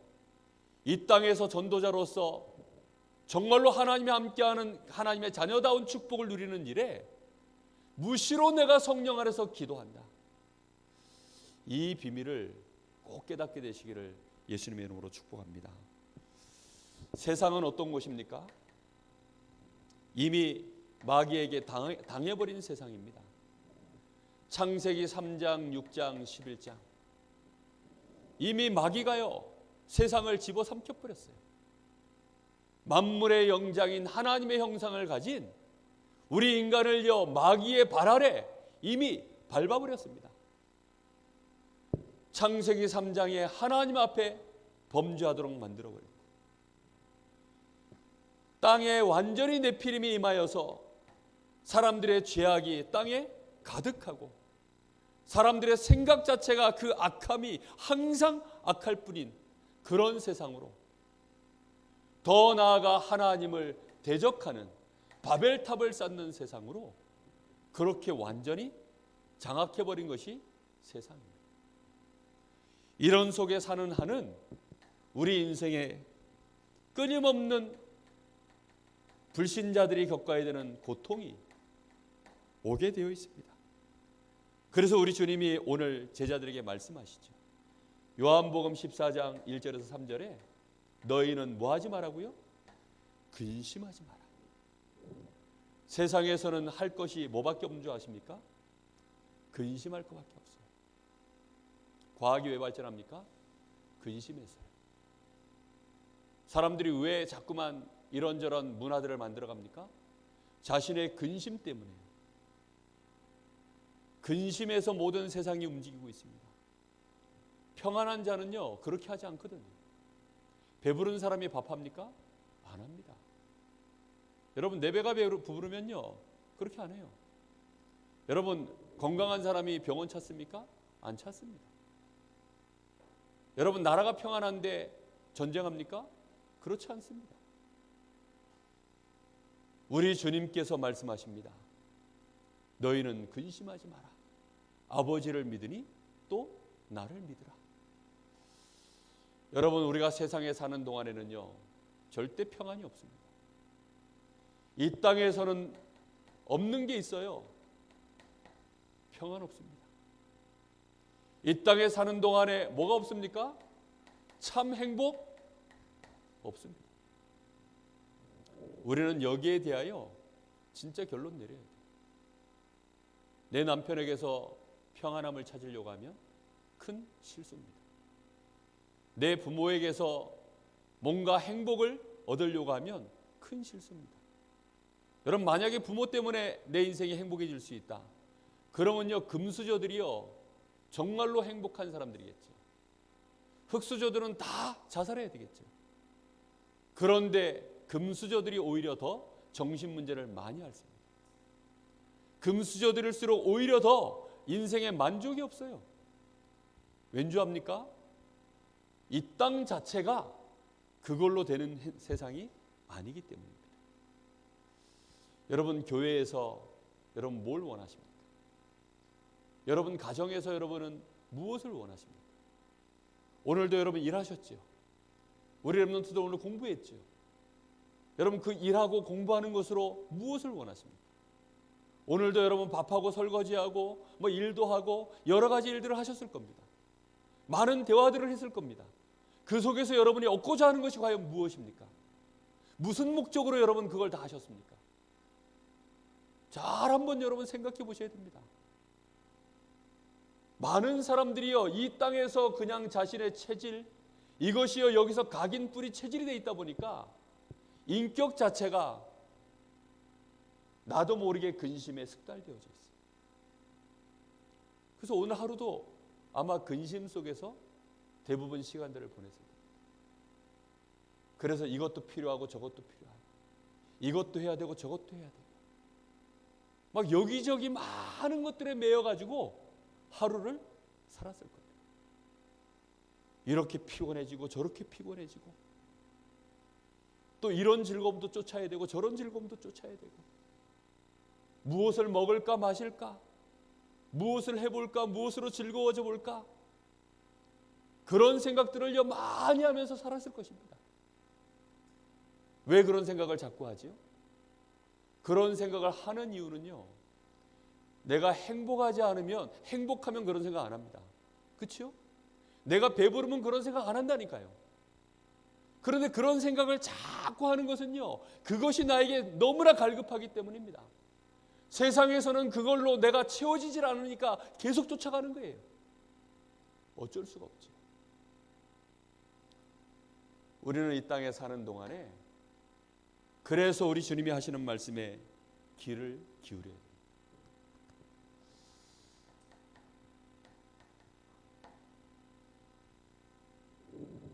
A: 이 땅에서 전도자로서 정말로 하나님이 함께하는 하나님의 자녀다운 축복을 누리는 일에 무시로 내가 성령 안에서 기도한다. 이 비밀을 꼭 깨닫게 되시기를 예수님의 이름으로 축복합니다. 세상은 어떤 곳입니까? 이미 마귀에게 당해버린 세상입니다. 창세기 3장, 6장, 11장. 이미 마귀가요, 세상을 집어삼켜버렸어요. 만물의 영장인 하나님의 형상을 가진 우리 인간을요, 마귀의 발 아래 이미 밟아버렸습니다. 창세기 3장에 하나님 앞에 범죄하도록 만들어버렸고, 땅에 완전히 네피림이 임하여서 사람들의 죄악이 땅에 가득하고 사람들의 생각 자체가 그 악함이 항상 악할 뿐인 그런 세상으로, 더 나아가 하나님을 대적하는 바벨탑을 쌓는 세상으로 그렇게 완전히 장악해버린 것이 세상입니다. 이런 속에 사는 한은 우리 인생에 끊임없는 불신자들이 겪어야 되는 고통이 오게 되어 있습니다. 그래서 우리 주님이 오늘 제자들에게 말씀하시죠. 요한복음 14장 1절에서 3절에 너희는 뭐 하지 말라고요? 근심하지 마라. 세상에서는 할 것이 뭐밖에 없는 줄 아십니까? 근심할 것밖에 없어요. 과학이 왜 발전합니까? 근심해서요. 사람들이 왜 자꾸만 이런저런 문화들을 만들어갑니까? 자신의 근심 때문에요. 근심에서 모든 세상이 움직이고 있습니다. 평안한 자는요, 그렇게 하지 않거든요. 배부른 사람이 밥합니까? 안 합니다. 여러분, 내 배가 부르면요, 그렇게 안 해요. 여러분, 건강한 사람이 병원 찾습니까? 안 찾습니다. 여러분, 나라가 평안한데 전쟁합니까? 그렇지 않습니다. 우리 주님께서 말씀하십니다. 너희는 근심하지 마라. 아버지를 믿으니 또 나를 믿으라. 여러분, 우리가 세상에 사는 동안에는요, 절대 평안이 없습니다. 이 땅에서는 없는 게 있어요. 평안 없습니다. 이 땅에 사는 동안에 뭐가 없습니까? 참 행복 없습니다. 우리는 여기에 대하여 진짜 결론 내려야 돼요. 내 남편에게서 평안함을 찾으려고 하면 큰 실수입니다. 내 부모에게서 뭔가 행복을 얻으려고 하면 큰 실수입니다. 여러분, 만약에 부모 때문에 내 인생이 행복해질 수 있다, 그러면요, 금수저들이요, 정말로 행복한 사람들이겠죠. 흙수저들은 다 자살해야 되겠죠. 그런데 금수저들이 오히려 더 정신 문제를 많이 앓습니다. 금수저들일수록 오히려 더 인생에 만족이 없어요. 왠지 압니까? 이 땅 자체가 그걸로 되는 세상이 아니기 때문입니다. 여러분, 교회에서 여러분 뭘 원하십니까? 여러분 가정에서 여러분은 무엇을 원하십니까? 오늘도 여러분 일하셨죠? 우리 렘넌트도 오늘 공부했죠? 여러분, 그 일하고 공부하는 것으로 무엇을 원하십니까? 오늘도 여러분 밥하고 설거지하고 뭐 일도 하고 여러 가지 일들을 하셨을 겁니다. 많은 대화들을 했을 겁니다. 그 속에서 여러분이 얻고자 하는 것이 과연 무엇입니까? 무슨 목적으로 여러분 그걸 다 하셨습니까? 잘 한번 여러분 생각해 보셔야 됩니다. 많은 사람들이요, 이 땅에서 그냥 자신의 체질, 이것이요 여기서 각인 뿌리 체질이 돼 있다 보니까 인격 자체가 나도 모르게 근심에 습달되어져 있어요. 그래서 오늘 하루도 아마 근심 속에서 대부분 시간들을 보냈을 겁니다. 그래서 이것도 필요하고 저것도 필요하고 이것도 해야 되고 저것도 해야 되고 막 여기저기 많은 것들에 매여가지고 하루를 살았을 겁니다. 이렇게 피곤해지고 저렇게 피곤해지고 또 이런 즐거움도 쫓아야 되고 저런 즐거움도 쫓아야 되고 무엇을 먹을까 마실까, 무엇을 해볼까, 무엇으로 즐거워져 볼까,
B: 그런 생각들을요 많이 하면서 살았을 것입니다. 왜 그런 생각을 자꾸 하지요? 그런 생각을 하는 이유는요, 내가 행복하지 않으면, 행복하면 그런 생각 안 합니다. 그렇죠? 내가 배부르면 그런 생각 안 한다니까요. 그런데 그런 생각을 자꾸 하는 것은요, 그것이 나에게 너무나 갈급하기 때문입니다. 세상에서는 그걸로 내가 채워지질 않으니까 계속 쫓아가는 거예요. 어쩔 수가 없죠. 우리는 이 땅에 사는 동안에 그래서 우리 주님이 하시는 말씀에 귀를 기울여야 돼요.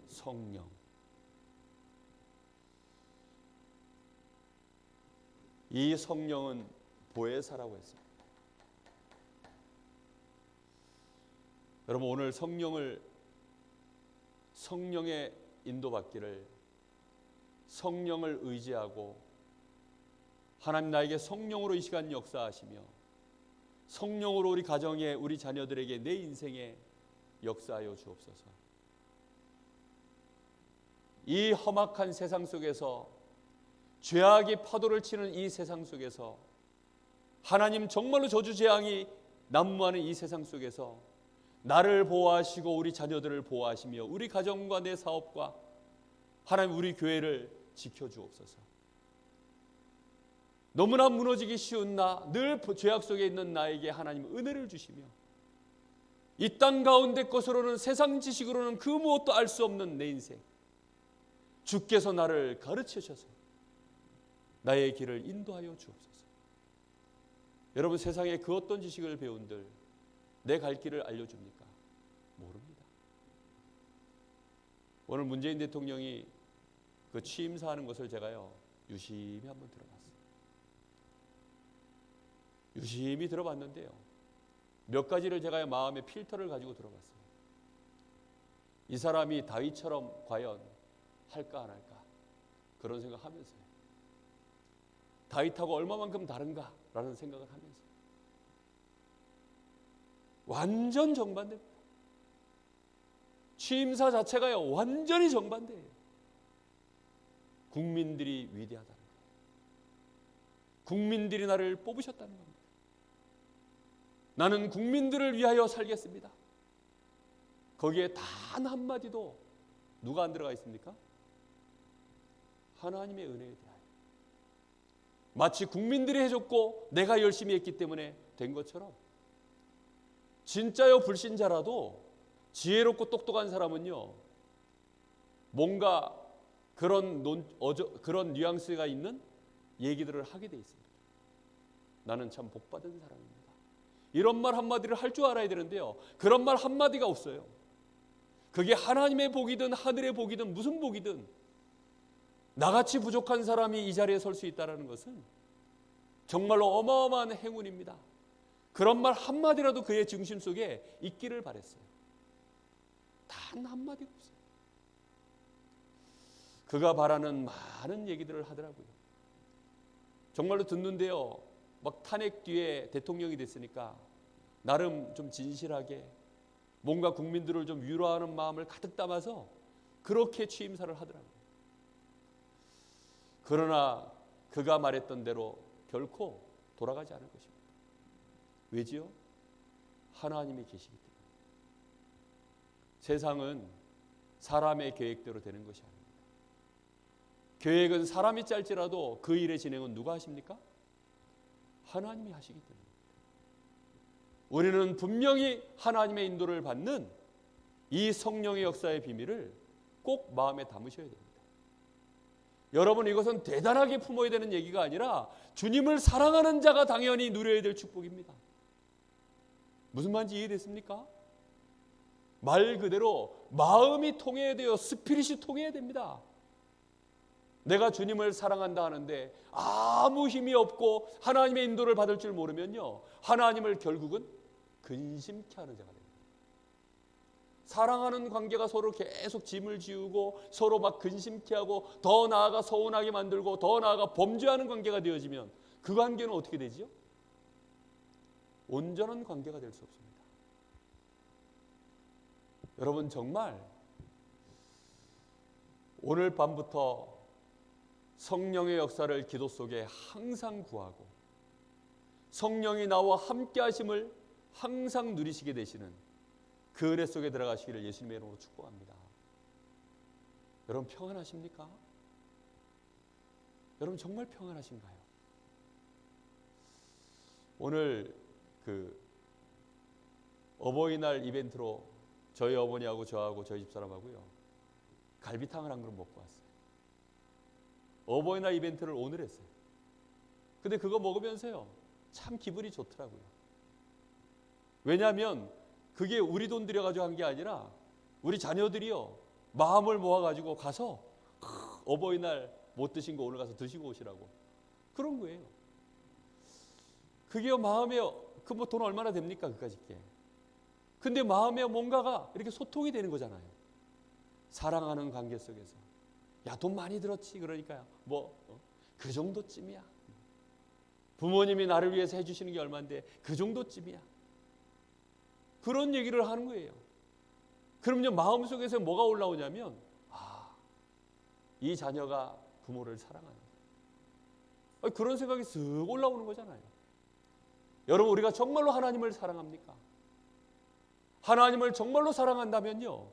B: 성령. 이 성령은 보혜사라고 했습니다. 여러분, 오늘 성령의 인도받기를, 성령을 의지하고 하나님 나에게 성령으로 이 시간 역사하시며 성령으로 우리 가정에, 우리 자녀들에게, 내 인생에 역사하여 주옵소서. 이 험악한 세상 속에서, 죄악이 파도를 치는 이 세상 속에서, 하나님 정말로 저주재앙이 난무하는 이 세상 속에서 나를 보호하시고 우리 자녀들을 보호하시며 우리 가정과 내 사업과 하나님 우리 교회를 지켜주옵소서. 너무나 무너지기 쉬운 나, 늘 죄악 속에 있는 나에게 하나님 은혜를 주시며 이 땅 가운데 것으로는, 세상 지식으로는 그 무엇도 알 수 없는 내 인생, 주께서 나를 가르치셔서 나의 길을 인도하여 주옵소서. 여러분, 세상에 그 어떤 지식을 배운들 내 갈 길을 알려줍니까? 모릅니다. 오늘 문재인 대통령이 그 취임사하는 것을 제가요 유심히 한번 들어봤어요. 유심히 들어봤는데요, 몇 가지를 제가 마음의 필터를 가지고 들어봤어요. 이 사람이 다윗처럼 과연 할까 안 할까, 그런 생각하면서요. 다윗하고 얼마만큼 다른가라는 생각을 하면서 완전 정반대입니다. 취임사 자체가요 완전히 정반대예요. 국민들이 위대하다는 거예요. 국민들이 나를 뽑으셨다는 겁니다. 나는 국민들을 위하여 살겠습니다. 거기에 단 한마디도 누가 안 들어가 있습니까? 하나님의 은혜에 대하여. 마치 국민들이 해줬고 내가 열심히 했기 때문에 된 것처럼, 진짜요 불신자라도 지혜롭고 똑똑한 사람은요 뭔가 그런 뉘앙스가 있는 얘기들을 하게 돼 있습니다. 나는 참 복받은 사람입니다. 이런 말 한마디를 할 줄 알아야 되는데요, 그런 말 한마디가 없어요. 그게 하나님의 복이든 하늘의 복이든 무슨 복이든 나같이 부족한 사람이 이 자리에 설 수 있다는 것은 정말로 어마어마한 행운입니다. 그런 말 한마디라도 그의 중심 속에 있기를 바랬어요. 단 한마디가 없어요. 그가 바라는 많은 얘기들을 하더라고요. 정말로 듣는데요, 막 탄핵 뒤에 대통령이 됐으니까 나름 좀 진실하게 뭔가 국민들을 좀 위로하는 마음을 가득 담아서 그렇게 취임사를 하더라고요. 그러나 그가 말했던 대로 결코 돌아가지 않을 것입니다. 왜지요? 하나님이 계시기 때문에. 세상은 사람의 계획대로 되는 것이 아닙니다. 계획은 사람이 짤지라도 그 일의 진행은 누가 하십니까? 하나님이 하시기 때문입니다. 우리는 분명히 하나님의 인도를 받는 이 성령의 역사의 비밀을 꼭 마음에 담으셔야 됩니다. 여러분, 이것은 대단하게 품어야 되는 얘기가 아니라 주님을 사랑하는 자가 당연히 누려야 될 축복입니다. 무슨 말인지 이해됐습니까? 말 그대로 마음이 통해야 돼요. 스피릿이 통해야 됩니다. 내가 주님을 사랑한다 하는데 아무 힘이 없고 하나님의 인도를 받을 줄 모르면요, 하나님을 결국은 근심케 하는 자가 됩니다. 사랑하는 관계가 서로 계속 짐을 지우고 서로 막 근심케 하고 더 나아가 서운하게 만들고 더 나아가 범죄하는 관계가 되어지면 그 관계는 어떻게 되지요? 온전한 관계가 될 수 없습니다. 여러분 정말 오늘 밤부터 성령의 역사를 기도 속에 항상 구하고 성령이 나와 함께 하심을 항상 누리시게 되시는 그 은혜 속에 들어가시기를 예수님의 이름으로 축복합니다. 여러분 평안하십니까? 여러분 정말 평안하신가요? 오늘 어버이날 이벤트로 저희 어머니하고 저하고 저희 집사람하고요 갈비탕을 한 그릇 먹고 왔어요. 어버이날 이벤트를 오늘 했어요. 근데 그거 먹으면서요 참 기분이 좋더라고요. 왜냐하면 그게 우리 돈 들여가지고 한 게 아니라 우리 자녀들이요 마음을 모아가지고 가서 어버이날 못 드신 거 오늘 가서 드시고 오시라고 그런 거예요. 그게요 마음에 그 뭐 돈 얼마나 됩니까 그까짓 게. 근데 마음에 뭔가가 이렇게 소통이 되는 거잖아요. 사랑하는 관계 속에서 야 돈 많이 들었지 그러니까요 그 정도쯤이야. 부모님이 나를 위해서 해주시는 게 얼마인데 그 정도쯤이야. 그런 얘기를 하는 거예요. 그럼요 마음속에서 뭐가 올라오냐면 이 자녀가 부모를 사랑하는 거예요. 그런 생각이 쓱 올라오는 거잖아요. 여러분 우리가 정말로 하나님을 사랑합니까? 하나님을 정말로 사랑한다면요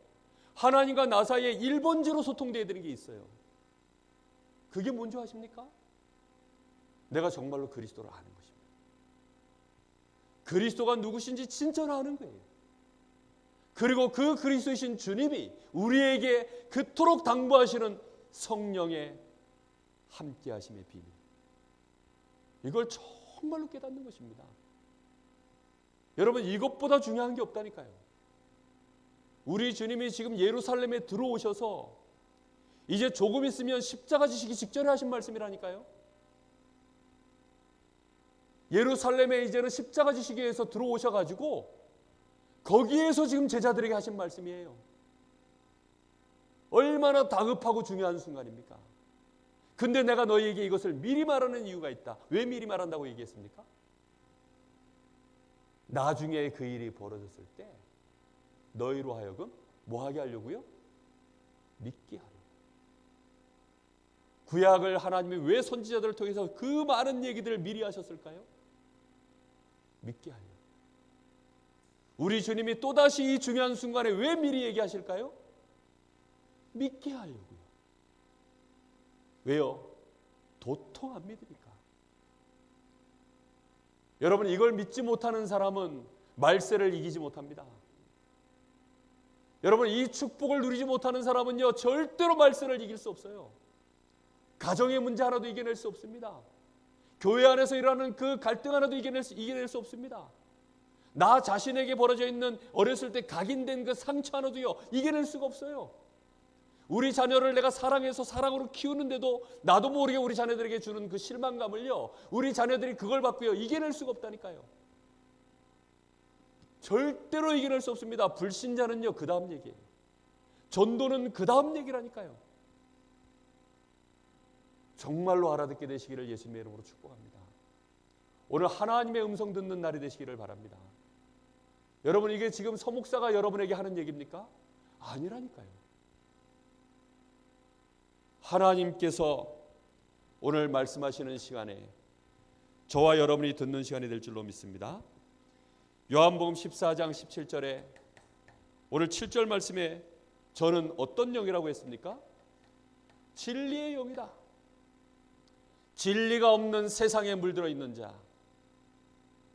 B: 하나님과 나 사이에 1번째로 소통되어야 되는 게 있어요. 그게 뭔지 아십니까? 내가 정말로 그리스도를 아는 것입니다. 그리스도가 누구신지 진짜로 아는 거예요. 그리고 그 그리스도이신 주님이 우리에게 그토록 당부하시는 성령의 함께하심의 비밀, 이걸 정말로 깨닫는 것입니다. 여러분 이것보다 중요한 게 없다니까요. 우리 주님이 지금 예루살렘에 들어오셔서 이제 조금 있으면 십자가 지시기 직전에 하신 말씀이라니까요. 예루살렘에 이제는 십자가 지시기 위해서 들어오셔가지고 거기에서 지금 제자들에게 하신 말씀이에요. 얼마나 다급하고 중요한 순간입니까? 근데 내가 너희에게 이것을 미리 말하는 이유가 있다. 왜 미리 말한다고 얘기했습니까? 나중에 그 일이 벌어졌을 때 너희로 하여금 뭐 하게 하려고요? 믿게 하려고. 구약을 하나님이 왜 선지자들을 통해서 그 많은 얘기들을 미리 하셨을까요? 믿게 하려고. 우리 주님이 또다시 이 중요한 순간에 왜 미리 얘기하실까요? 믿게 하려고요. 왜요? 도통 안 믿으니까. 여러분 이걸 믿지 못하는 사람은 말세를 이기지 못합니다. 여러분 이 축복을 누리지 못하는 사람은요 절대로 말세를 이길 수 없어요. 가정의 문제 하나도 이겨낼 수 없습니다. 교회 안에서 일어나는 그 갈등 하나도 이겨낼 수 없습니다. 나 자신에게 벌어져 있는 어렸을 때 각인된 그 상처 하나도요 이겨낼 수가 없어요. 우리 자녀를 내가 사랑해서 사랑으로 키우는데도 나도 모르게 우리 자녀들에게 주는 그 실망감을요 우리 자녀들이 그걸 받고요 이겨낼 수가 없다니까요. 절대로 이겨낼 수 없습니다. 불신자는요 그 다음 얘기예요. 전도는 그 다음 얘기라니까요. 정말로 알아듣게 되시기를 예수님의 이름으로 축복합니다. 오늘 하나님의 음성 듣는 날이 되시기를 바랍니다. 여러분 이게 지금 서목사가 여러분에게 하는 얘기입니까? 아니라니까요. 하나님께서 오늘 말씀하시는 시간에 저와 여러분이 듣는 시간이 될 줄로 믿습니다. 요한복음 14장 17절에 오늘 7절 말씀에 저는 어떤 영이라고 했습니까? 진리의 영이다. 진리가 없는 세상에 물들어 있는 자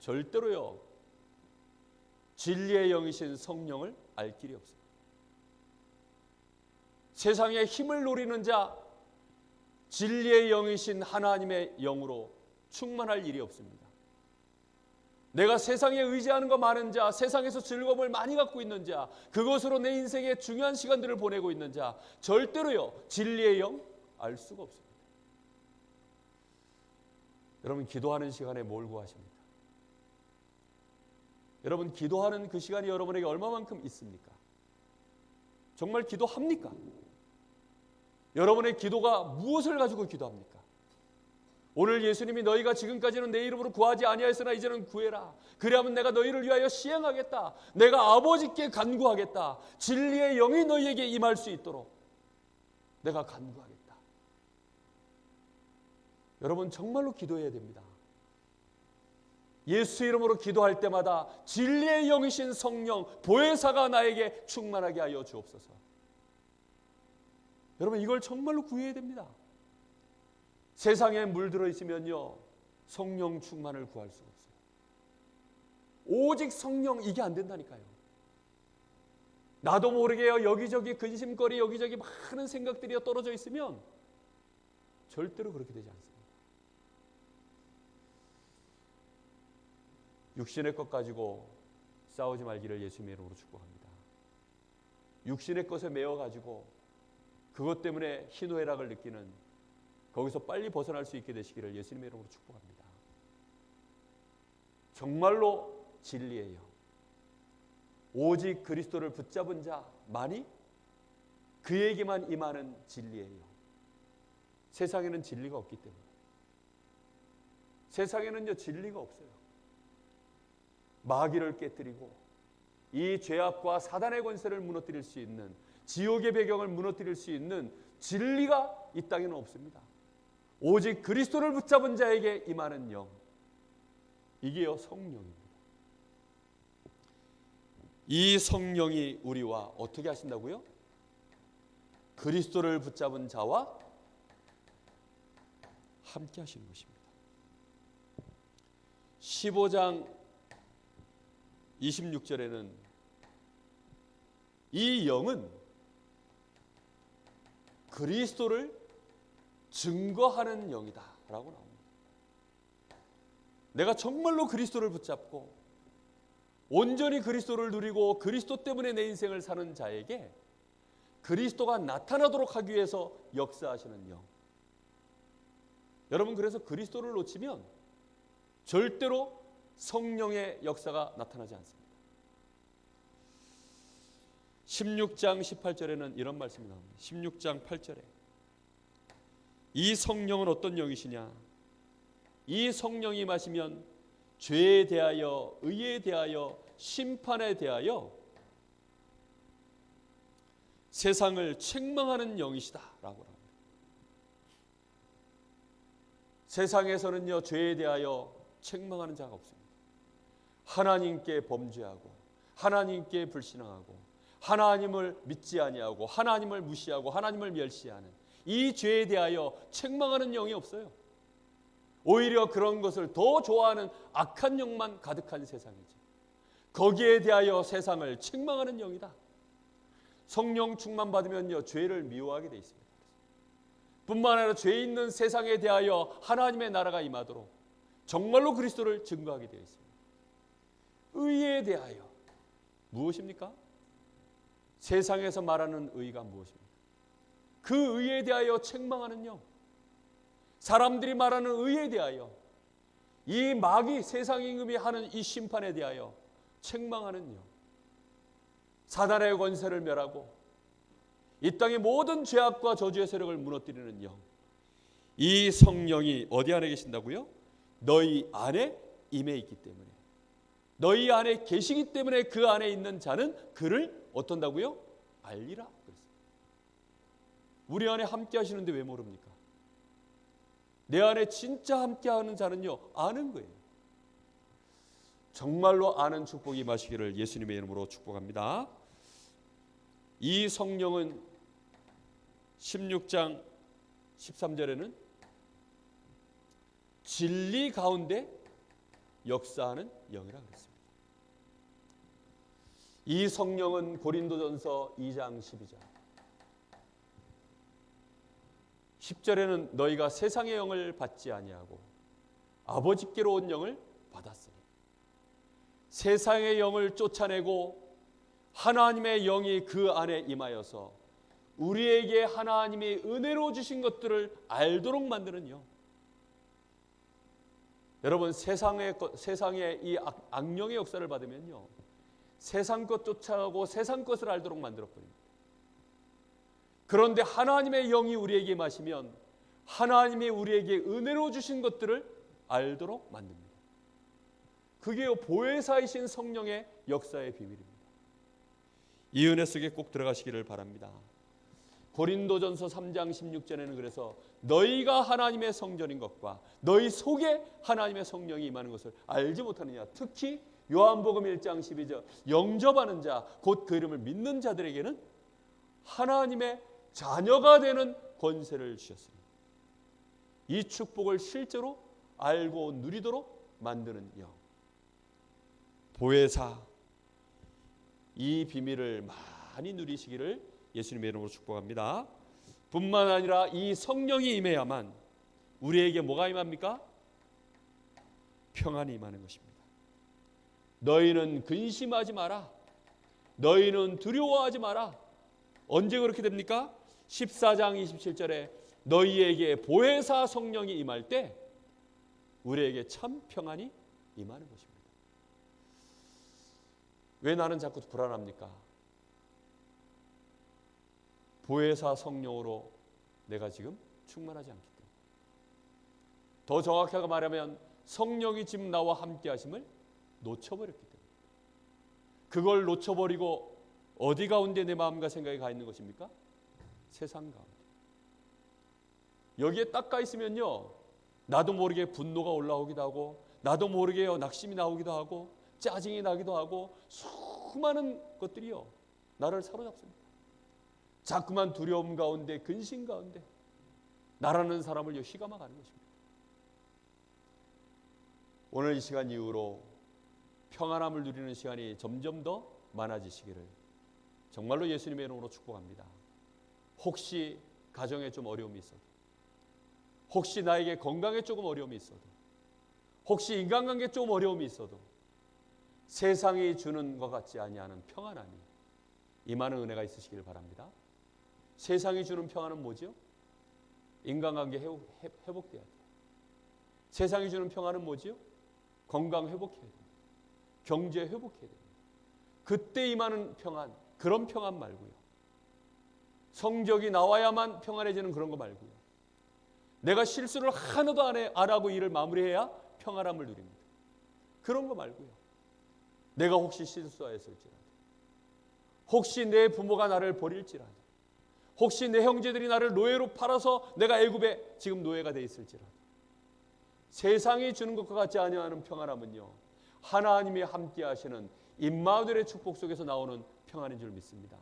B: 절대로요 진리의 영이신 성령을 알 길이 없습니다. 세상에 힘을 노리는 자 진리의 영이신 하나님의 영으로 충만할 일이 없습니다. 내가 세상에 의지하는 거 많은 자, 세상에서 즐거움을 많이 갖고 있는 자, 그것으로 내 인생의 중요한 시간들을 보내고 있는 자 절대로요 진리의 영 알 수가 없습니다. 여러분 기도하는 시간에 뭘 구하십니까? 여러분 기도하는 그 시간이 여러분에게 얼마만큼 있습니까? 정말 기도합니까? 여러분의 기도가 무엇을 가지고 기도합니까?
A: 오늘 예수님이 너희가 지금까지는 내 이름으로 구하지 아니하였으나 이제는 구해라. 그리하면 내가 너희를 위하여 시행하겠다. 내가 아버지께 간구하겠다. 진리의 영이 너희에게 임할 수 있도록 내가 간구하겠다. 여러분 정말로 기도해야 됩니다. 예수 이름으로 기도할 때마다 진리의 영이신 성령 보혜사가 나에게 충만하게 하여 주옵소서. 여러분 이걸 정말로 구해야 됩니다. 세상에 물들어 있으면요 성령 충만을 구할 수가 없어요. 오직 성령, 이게 안 된다니까요. 나도 모르게요 여기저기 근심거리, 여기저기 많은 생각들이 떨어져 있으면 절대로 그렇게 되지 않습니다. 육신의 것 가지고 싸우지 말기를 예수님의 이름으로 축복합니다. 육신의 것에 매여가지고 그것 때문에 희노애락을 느끼는, 거기서 빨리 벗어날 수 있게 되시기를 예수님의 이름으로 축복합니다. 정말로 진리예요. 오직 그리스도를 붙잡은 자만이 그에게만 임하는 진리예요. 세상에는 진리가 없기 때문에. 세상에는요 진리가 없어요. 마귀를 깨뜨리고 이 죄악과 사단의 권세를 무너뜨릴 수 있는, 지옥의 배경을 무너뜨릴 수 있는 진리가 이 땅에는 없습니다. 오직 그리스도를 붙잡은 자에게 임하는 영, 이게요 성령입니다. 이 성령이 우리와 어떻게 하신다고요? 그리스도를 붙잡은 자와 함께 하시는 것입니다. 15장 26절에는 이 영은 그리스도를 증거하는 영이다 라고 나옵니다. 내가 정말로 그리스도를 붙잡고 온전히 그리스도를 누리고 그리스도 때문에 내 인생을 사는 자에게 그리스도가 나타나도록 하기 위해서 역사하시는 영. 여러분 그래서 그리스도를 놓치면 절대로 성령의 역사가 나타나지 않습니다. 16장 18절에는 이런 말씀이 나옵니다. 16장 8절에 이 성령은 어떤 영이시냐? 이 성령이 마시면 죄에 대하여, 의에 대하여, 심판에 대하여 세상을 책망하는 영이시다 라고 합니다. 세상에서는요 죄에 대하여 책망하는 자가 없습니다. 하나님께 범죄하고 하나님께 불신앙하고 하나님을 믿지 아니하고 하나님을 무시하고 하나님을 멸시하는 이 죄에 대하여 책망하는 영이 없어요. 오히려 그런 것을 더 좋아하는 악한 영만 가득한 세상이지. 거기에 대하여 세상을 책망하는 영이다. 성령 충만 받으면요 죄를 미워하게 돼 있습니다. 뿐만 아니라 죄 있는 세상에 대하여 하나님의 나라가 임하도록 정말로 그리스도를 증거하게 되어 있습니다. 의에 대하여 무엇입니까? 세상에서 말하는 의가 무엇입니까? 그 의에 대하여 책망하는 영. 사람들이 말하는 의에 대하여, 이 마귀 세상 임금이 하는 이 심판에 대하여 책망하는 영. 사단의 권세를 멸하고 이 땅의 모든 죄악과 저주의 세력을 무너뜨리는 영. 이 성령이 어디 안에 계신다고요? 너희 안에 임해 있기 때문에, 너희 안에 계시기 때문에 그 안에 있는 자는 그를 어떤다고요? 알리라 그랬어요. 우리 안에 함께 하시는데 왜 모릅니까? 내 안에 진짜 함께 하는 자는요 아는 거예요. 정말로 아는 축복이 임하시기를 예수님의 이름으로 축복합니다. 이 성령은 16장 13절에는 진리 가운데 역사하는 영이라 그랬습니다. 이 성령은 고린도전서 2장 12절 10절에는 너희가 세상의 영을 받지 아니하고 아버지께로 온 영을 받았으니, 세상의 영을 쫓아내고 하나님의 영이 그 안에 임하여서 우리에게 하나님이 은혜로 주신 것들을 알도록 만드는 영. 여러분 세상의 이 악령의 역사를 받으면요 세상 것 쫓아가고 세상 것을 알도록 만들어버립니다. 그런데 하나님의 영이 우리에게 마시면 하나님이 우리에게 은혜로 주신 것들을 알도록 만듭니다. 그게 보혜사이신 성령의 역사의 비밀입니다.
B: 이 은혜 속에 꼭 들어가시기를 바랍니다.
A: 고린도전서 3장 16절에는 그래서 너희가 하나님의 성전인 것과 너희 속에 하나님의 성령이 임하는 것을 알지 못하느냐. 특히 요한복음 1장 12절 영접하는 자 곧 그 이름을 믿는 자들에게는 하나님의 자녀가 되는 권세를 주셨습니다. 이 축복을 실제로 알고 누리도록 만드는 영.
B: 보혜사, 이 비밀을 많이 누리시기를 예수님의 이름으로 축복합니다.
A: 뿐만 아니라 이 성령이 임해야만 우리에게 뭐가 임합니까?
B: 평안이 임하는 것입니다.
A: 너희는 근심하지 마라. 너희는 두려워하지 마라. 언제 그렇게 됩니까? 14장 27절에 너희에게 보혜사 성령이 임할 때 우리에게 참 평안이 임하는 것입니다. 왜 나는 자꾸 불안합니까? 보혜사 성령으로 내가 지금 충만하지 않기 때문에. 더 정확하게 말하면 성령이 지금 나와 함께 하심을 놓쳐버렸기 때문에. 그걸 놓쳐버리고 어디 가운데 내 마음과 생각이 가 있는 것입니까? 세상 가운데. 여기에 딱 가 있으면요, 나도 모르게 분노가 올라오기도 하고 나도 모르게 낙심이 나오기도 하고 짜증이 나기도 하고 수많은 것들이요 나를 사로잡습니다. 자꾸만 두려움 가운데 근심 가운데 나라는 사람을 휘감아가는 것입니다. 오늘 이 시간 이후로 평안함을 누리는 시간이 점점 더 많아지시기를 정말로 예수님의 이름으로 축복합니다. 혹시 가정에 좀 어려움이 있어도, 혹시 나에게 건강에 조금 어려움이 있어도, 혹시 인간관계에 조금 어려움이 있어도 세상이 주는 것 같지 아니하는 평안함이 임하는 은혜가 있으시길 바랍니다. 세상이 주는 평안은 뭐죠? 인간관계 회복돼야 돼요. 세상이 주는 평안은 뭐죠? 건강 회복해야 돼요. 경제 회복해야 돼요. 그때 임하는 평안, 그런 평안 말고요. 성적이 나와야만 평안해지는 그런 거 말고요. 내가 실수를 하나도 안 하고 일을 마무리해야 평안함을 누립니다. 그런 거 말고요. 내가 혹시 실수하였을지라도, 혹시 내 부모가 나를 버릴지라도, 혹시 내 형제들이 나를 노예로 팔아서 내가 애굽에 지금 노예가 돼 있을지라도, 세상이 주는 것과 같지 아니하는 평안함은요, 하나님이 함께 하시는 임마누엘의 축복 속에서 나오는 평안인 줄 믿습니다.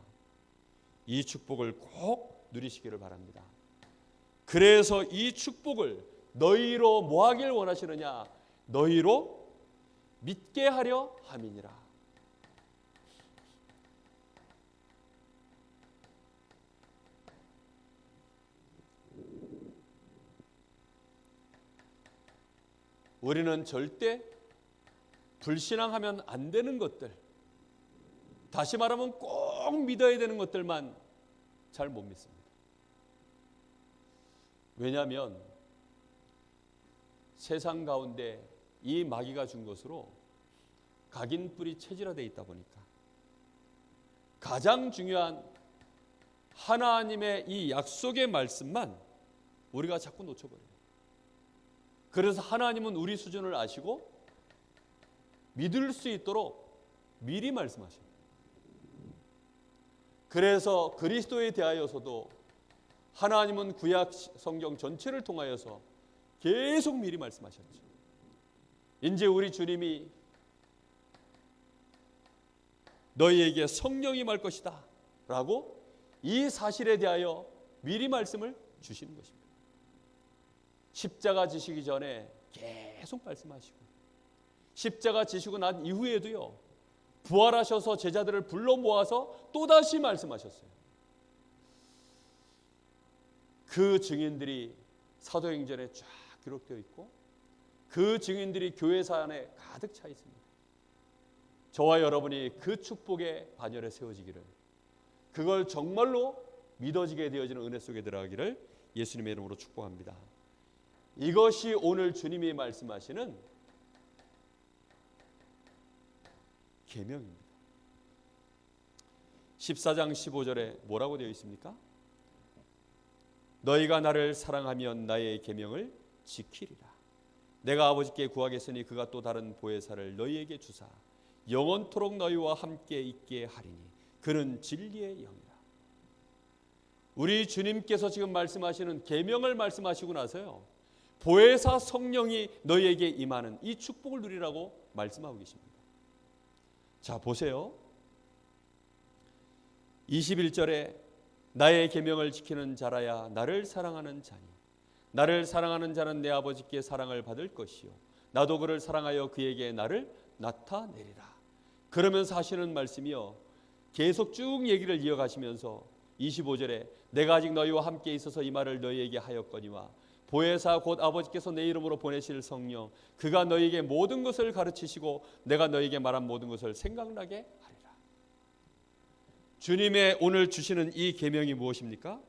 B: 이 축복을 꼭 누리시기를 바랍니다.
A: 그래서 이 축복을 너희로 뭐 하길 원하시느냐? 너희로 믿게 하려 함이니라. 우리는 절대 불신앙하면 안 되는 것들, 다시 말하면 꼭 믿어야 되는 것들만 잘 못 믿습니다. 왜냐하면 세상 가운데 이 마귀가 준 것으로 각인뿔이 체질화되어 있다 보니까 가장 중요한 하나님의 이 약속의 말씀만 우리가 자꾸 놓쳐버려요. 그래서 하나님은 우리 수준을 아시고 믿을 수 있도록 미리 말씀하십니다. 그래서 그리스도에 대하여서도 하나님은 구약 성경 전체를 통하여서 계속 미리 말씀하셨죠. 이제 우리 주님이 너희에게 성령이 임할 것이다 라고 이 사실에 대하여 미리 말씀을 주시는 것입니다. 십자가 지시기 전에 계속 말씀하시고, 십자가 지시고 난 이후에도요, 부활하셔서 제자들을 불러 모아서 또다시 말씀하셨어요. 그 증인들이 사도행전에 쫙 기록되어 있고 그 증인들이 교회사 안에 가득 차 있습니다. 저와 여러분이 그 축복의 반열에 세워지기를, 그걸 정말로 믿어지게 되어지는 은혜 속에 들어가기를 예수님의 이름으로 축복합니다. 이것이 오늘 주님이 말씀하시는 계명입니다. 14장 15절에 뭐라고 되어 있습니까?
B: 너희가 나를 사랑하면 나의 계명을 지키리라. 내가 아버지께 구하겠으니 그가 또 다른 보혜사를 너희에게 주사 영원토록 너희와 함께 있게 하리니 그는 진리의 영이라. 우리 주님께서 지금 말씀하시는 계명을 말씀하시고 나서요, 보혜사 성령이 너희에게 임하는 이 축복을 누리라고 말씀하고 계십니다. 자, 보세요. 21절에 나의 계명을 지키는 자라야 나를 사랑하는 자니 나를 사랑하는 자는 내 아버지께 사랑을 받을 것이요 나도 그를 사랑하여 그에게 나를 나타내리라. 그러면서 하시는 말씀이요, 계속 쭉 얘기를 이어가시면서 25절에 내가 아직 너희와 함께 있어서 이 말을 너희에게 하였거니와 보혜사 곧 아버지께서 내 이름으로 보내실 성령 그가 너희에게 모든 것을 가르치시고 내가 너희에게 말한 모든 것을 생각나게 하리라. 주님의 오늘 주시는 이 계명이 무엇입니까?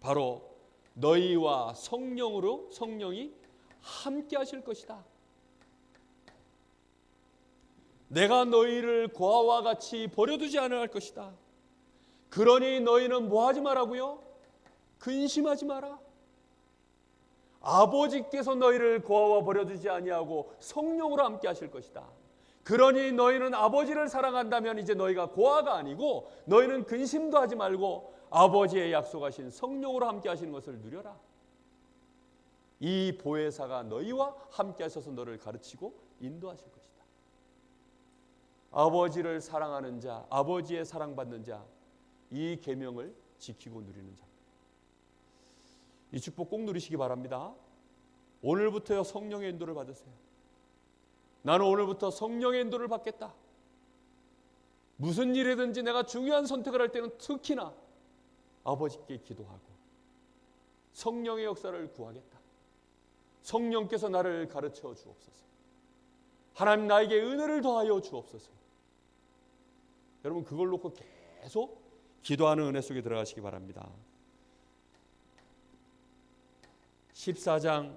B: 바로 너희와 성령이 함께 하실 것이다. 내가 너희를 고아와 같이 버려두지 않을 것이다. 그러니 너희는 뭐 하지 말라고요? 근심하지 마라. 아버지께서 너희를 고아와 버려두지 아니하고 성령으로 함께 하실 것이다. 그러니 너희는 아버지를 사랑한다면 이제 너희가 고아가 아니고 너희는 근심도 하지 말고 아버지의 약속하신 성령으로 함께 하시는 것을 누려라. 이 보혜사가 너희와 함께 하셔서 너를 가르치고 인도하실 것이다. 아버지를 사랑하는 자, 아버지의 사랑받는 자, 이 계명을 지키고 누리는 자. 이 축복 꼭 누리시기 바랍니다. 오늘부터요 성령의 인도를 받으세요. 나는 오늘부터 성령의 인도를 받겠다. 무슨 일이든지 내가 중요한 선택을 할 때는 특히나 아버지께 기도하고 성령의 역사를 구하겠다. 성령께서 나를 가르쳐 주옵소서. 하나님 나에게 은혜를 더하여 주옵소서. 여러분 그걸 놓고 계속 기도하는 은혜 속에 들어가시기 바랍니다. 14장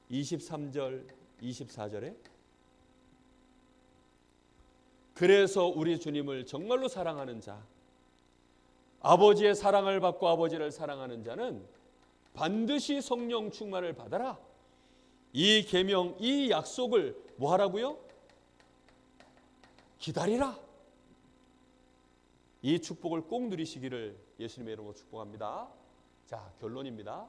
B: 23절 24절에 그래서 우리 주님을 정말로 사랑하는 자, 아버지의 사랑을 받고 아버지를 사랑하는 자는 반드시 성령 충만을 받아라. 이 계명, 이 약속을 뭐 하라고요? 기다리라. 이 축복을 꼭 누리시기를 예수님의 이름으로 축복합니다. 자, 결론입니다.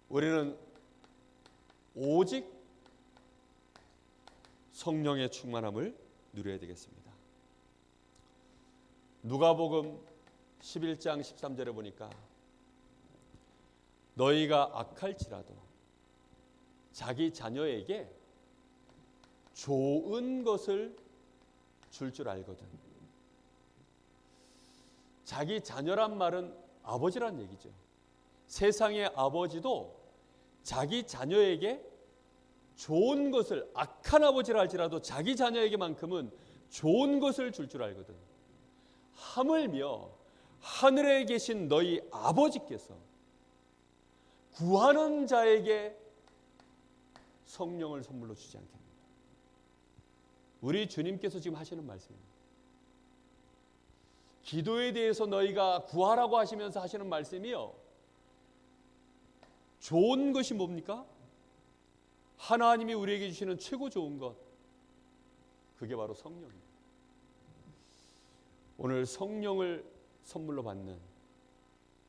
B: 우리는 오직 성령의 충만함을 누려야 되겠습니다. 누가복음 11장 13절에 보니까 너희가 악할지라도 자기 자녀에게 좋은 것을 줄 알거든. 자기 자녀란 말은 아버지란 얘기죠. 세상의 아버지도 자기 자녀에게 좋은 것을, 악한 아버지라 할지라도 자기 자녀에게만큼은 좋은 것을 줄 알거든. 하물며 하늘에 계신 너희 아버지께서 구하는 자에게 성령을 선물로 주지 않겠느냐. 우리 주님께서 지금 하시는 말씀입니다. 기도에 대해서 너희가 구하라고 하시면서 하시는 말씀이요, 좋은 것이 뭡니까? 하나님이 우리에게 주시는 최고 좋은 것, 그게 바로 성령입니다. 오늘 성령을 선물로 받는,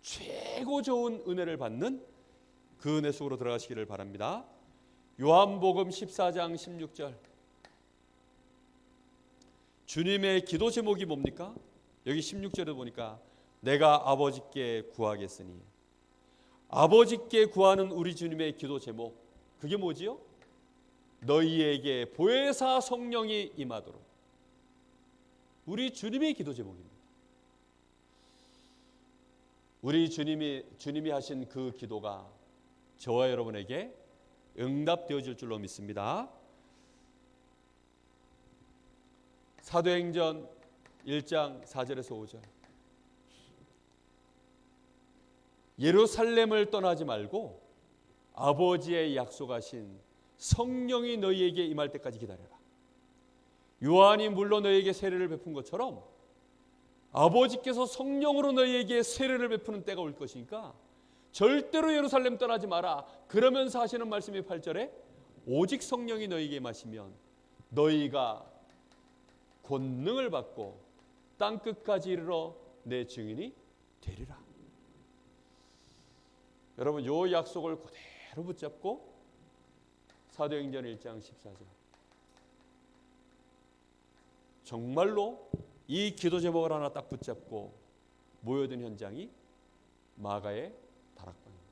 B: 최고 좋은 은혜를 받는 그 은혜 속으로 들어가시기를 바랍니다. 요한복음 14장 16절, 주님의 기도 제목이 뭡니까? 여기 16절에 보니까 내가 아버지께 구하겠으니, 아버지께 구하는 우리 주님의 기도 제목, 그게 뭐지요? 너희에게 보혜사 성령이 임하도록. 우리 주님의 기도 제목입니다. 우리 주님이 하신 그 기도가 저와 여러분에게 응답되어질 줄로 믿습니다. 사도행전 1장 4절에서 5절, 예루살렘을 떠나지 말고 아버지의 약속하신 성령이 너희에게 임할 때까지 기다려라. 요한이 물로 너희에게 세례를 베푼 것처럼 아버지께서 성령으로 너희에게 세례를 베푸는 때가 올 것이니까 절대로 예루살렘 떠나지 마라. 그러면서 하시는 말씀이 8절에 오직 성령이 너희에게 임하시면 너희가 권능을 받고 땅끝까지 이르러 내 증인이 되리라. 여러분, 요 약속을 그대로 붙잡고 사도행전 1장 14절, 정말로 이 기도 제목을 하나 딱 붙잡고 모여든 현장이 마가의 다락방입니다.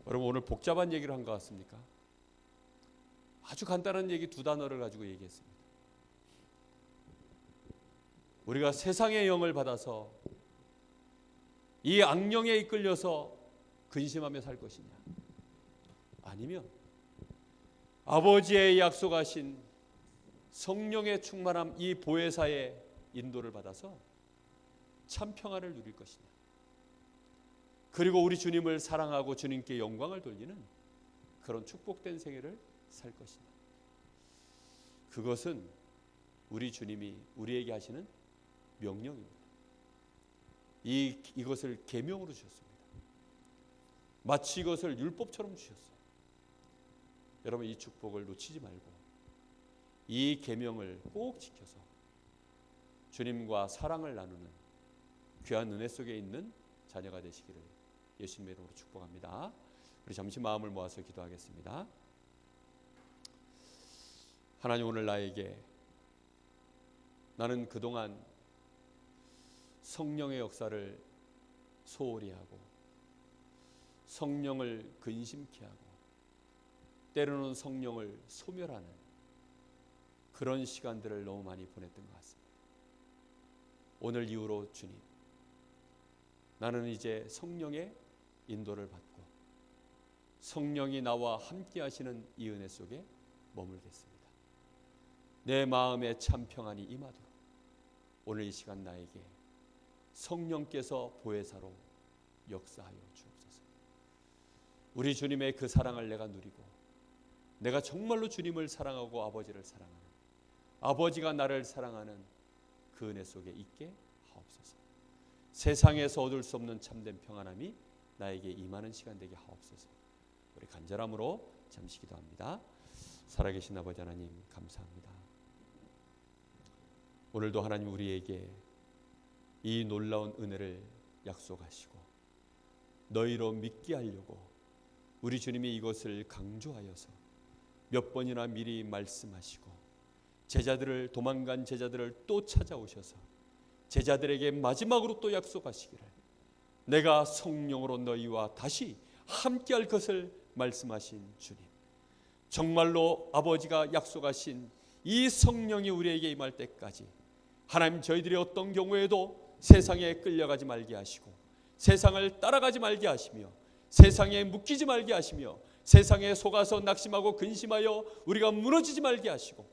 B: 여러분, 오늘 복잡한 얘기를 한 것 같습니까? 아주 간단한 얘기 두 단어를 가지고 얘기했습니다. 우리가 세상의 영을 받아서 이 악령에 이끌려서 근심하며 살 것이냐, 아니면 아버지의 약속하신 성령의 충만함, 이 보혜사의 인도를 받아서 참 평안을 누릴 것이냐, 그리고 우리 주님을 사랑하고 주님께 영광을 돌리는 그런 축복된 생애를 살 것이냐. 그것은 우리 주님이 우리에게 하시는 명령입니다. 이것을 계명으로 주셨습니다. 마치 이것을 율법처럼 주셨어요. 여러분, 이 축복을 놓치지 말고 이 계명을 꼭 지켜서 주님과 사랑을 나누는 귀한 은혜 속에 있는 자녀가 되시기를 예수님의 이름으로 축복합니다. 우리 잠시 마음을 모아서 기도하겠습니다. 하나님, 오늘 나에게 나는 그동안 성령의 역사를 소홀히 하고 성령을 근심케 하고 때로는 성령을 소멸하는 그런 시간들을 너무 많이 보냈던 것 같습니다. 오늘 이후로 주님, 나는 이제 성령의 인도를 받고 성령이 나와 함께 하시는 이 은혜 속에 머물겠습니다. 내 마음에 참 평안이 임하도록 오늘 이 시간 나에게 성령께서 보혜사로 역사하여 주옵소서. 우리 주님의 그 사랑을 내가 누리고 내가 정말로 주님을 사랑하고 아버지를 사랑하는, 아버지가 나를 사랑하는 그 은혜 속에 있게 하옵소서. 세상에서 얻을 수 없는 참된 평안함이 나에게 임하는 시간 되게 하옵소서. 우리 간절함으로 잠시 기도합니다. 살아계신 아버지 하나님, 감사합니다. 오늘도 하나님 우리에게 이 놀라운 은혜를 약속하시고 너희로 믿게 하려고 우리 주님이 이것을 강조하여서 몇 번이나 미리 말씀하시고 제자들을, 도망간 제자들을 또 찾아오셔서 제자들에게 마지막으로 또 약속하시기를 내가 성령으로 너희와 다시 함께할 것을 말씀하신 주님, 정말로 아버지가 약속하신 이 성령이 우리에게 임할 때까지 하나님, 저희들이 어떤 경우에도 세상에 끌려가지 말게 하시고 세상을 따라가지 말게 하시며 세상에 묶이지 말게 하시며 세상에 속아서 낙심하고 근심하여 우리가 무너지지 말게 하시고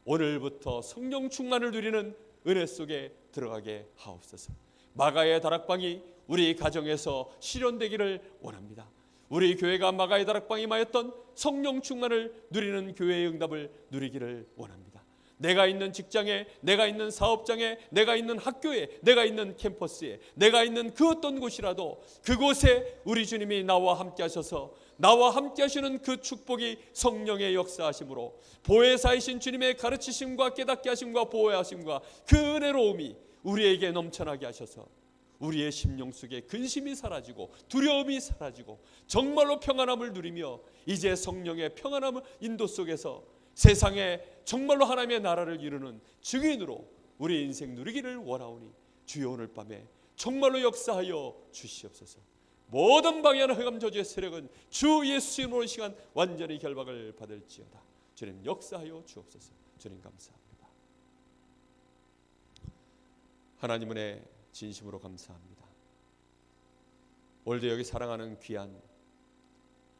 B: 오늘부터 성령 충만을 누리는 은혜 속에 들어가게 하옵소서. 마가의 다락방이 우리 가정에서 실현되기를 원합니다. 우리 교회가 마가의 다락방이 임하였던 성령 충만을 누리는 교회의 응답을 누리기를 원합니다. 내가 있는 직장에, 내가 있는 사업장에, 내가 있는 학교에, 내가 있는 캠퍼스에, 내가 있는 그 어떤 곳이라도 그곳에 우리 주님이 나와 함께 하셔서 나와 함께 하시는 그 축복이 성령의 역사하심으로 보혜사이신 주님의 가르치심과 깨닫게 하심과 보호하심과 그 은혜로움이 우리에게 넘쳐나게 하셔서 우리의 심령 속에 근심이 사라지고 두려움이 사라지고 정말로 평안함을 누리며 이제 성령의 평안함을 인도 속에서 세상에 정말로 하나님의 나라를 이루는 증인으로 우리 인생 누리기를 원하오니 주여 오늘 밤에 정말로 역사하여 주시옵소서. 모든 방해하는 흑암 저주의 세력은 주 예수 이름으로 시간 완전히 결박을 받을지어다. 주님 역사하여 주옵소서. 주님 감사합니다. 하나님 은혜 진심으로 감사합니다. 오늘도 여기 사랑하는 귀한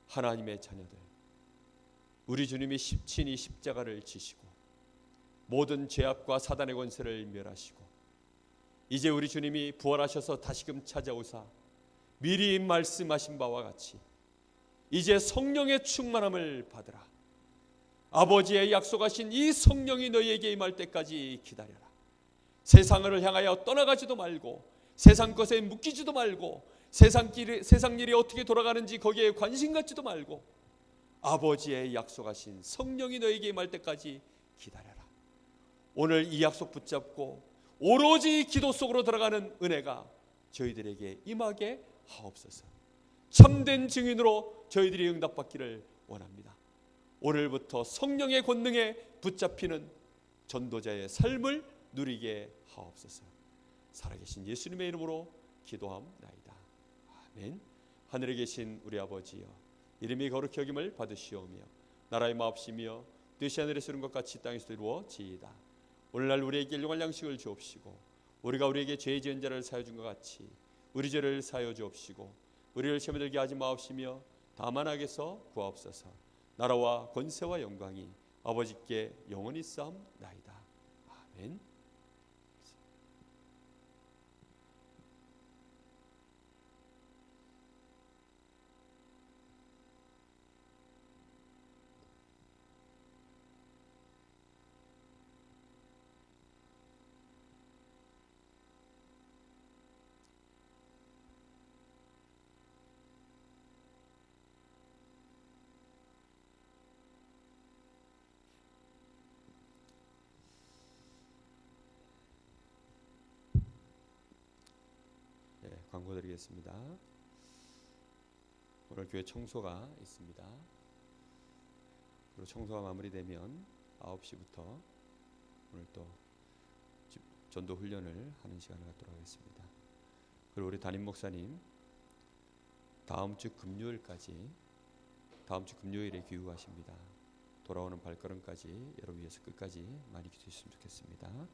B: 하나님의 자녀들, 우리 주님이 친히 십자가를 지시고 모든 죄악과 사단의 권세를 멸하시고 이제 우리 주님이 부활하셔서 다시금 찾아오사 미리 말씀하신 바와 같이
A: 이제 성령의 충만함을 받으라. 아버지의 약속하신 이 성령이 너희에게 임할 때까지 기다려라. 세상을 향하여 떠나가지도 말고 세상 것에 묶이지도 말고 세상 일이 어떻게 돌아가는지 거기에 관심 갖지도 말고 아버지의 약속하신 성령이 너희에게 임할 때까지 기다려라. 오늘 이 약속 붙잡고 오로지 기도 속으로 들어가는 은혜가 저희들에게 임하게 하옵소서. 참된 증인으로 저희들이 응답받기를 원합니다. 오늘부터 성령의 권능에 붙잡히는 전도자의 삶을 누리게 하옵소서. 살아계신 예수님의 이름으로 기도함나이다. 아멘. 하늘에 계신 우리 아버지여, 이름이 거룩히 여김을 받으시오며 나라의 마옵시며 뜻이 하늘에서 이룬 것 같이 땅에서도 이루어지이다. 오늘날 우리에게 일용할 양식을 주옵시고 우리가 우리에게 죄 지은 자를 사하여 준 것 같이 우리 죄를 사하여 주옵시고 우리를 시험에 들게 하지 마옵시며 다만 악에서 구하옵소서. 나라와 권세와 영광이 아버지께 영원히 쌓옵나이다. 아멘. 광고 드리겠습니다. 오늘 교회 청소가 있습니다. 그리고 청소가 마무리되면 9시부터 오늘 또 전도 훈련을 하는 시간을 갖도록 하겠습니다. 그리고 우리 담임 목사님 다음 주 금요일에 귀국하십니다. 돌아오는 발걸음까지 여러분 위해서 끝까지 많이 기도해 주셨으면 좋겠습니다.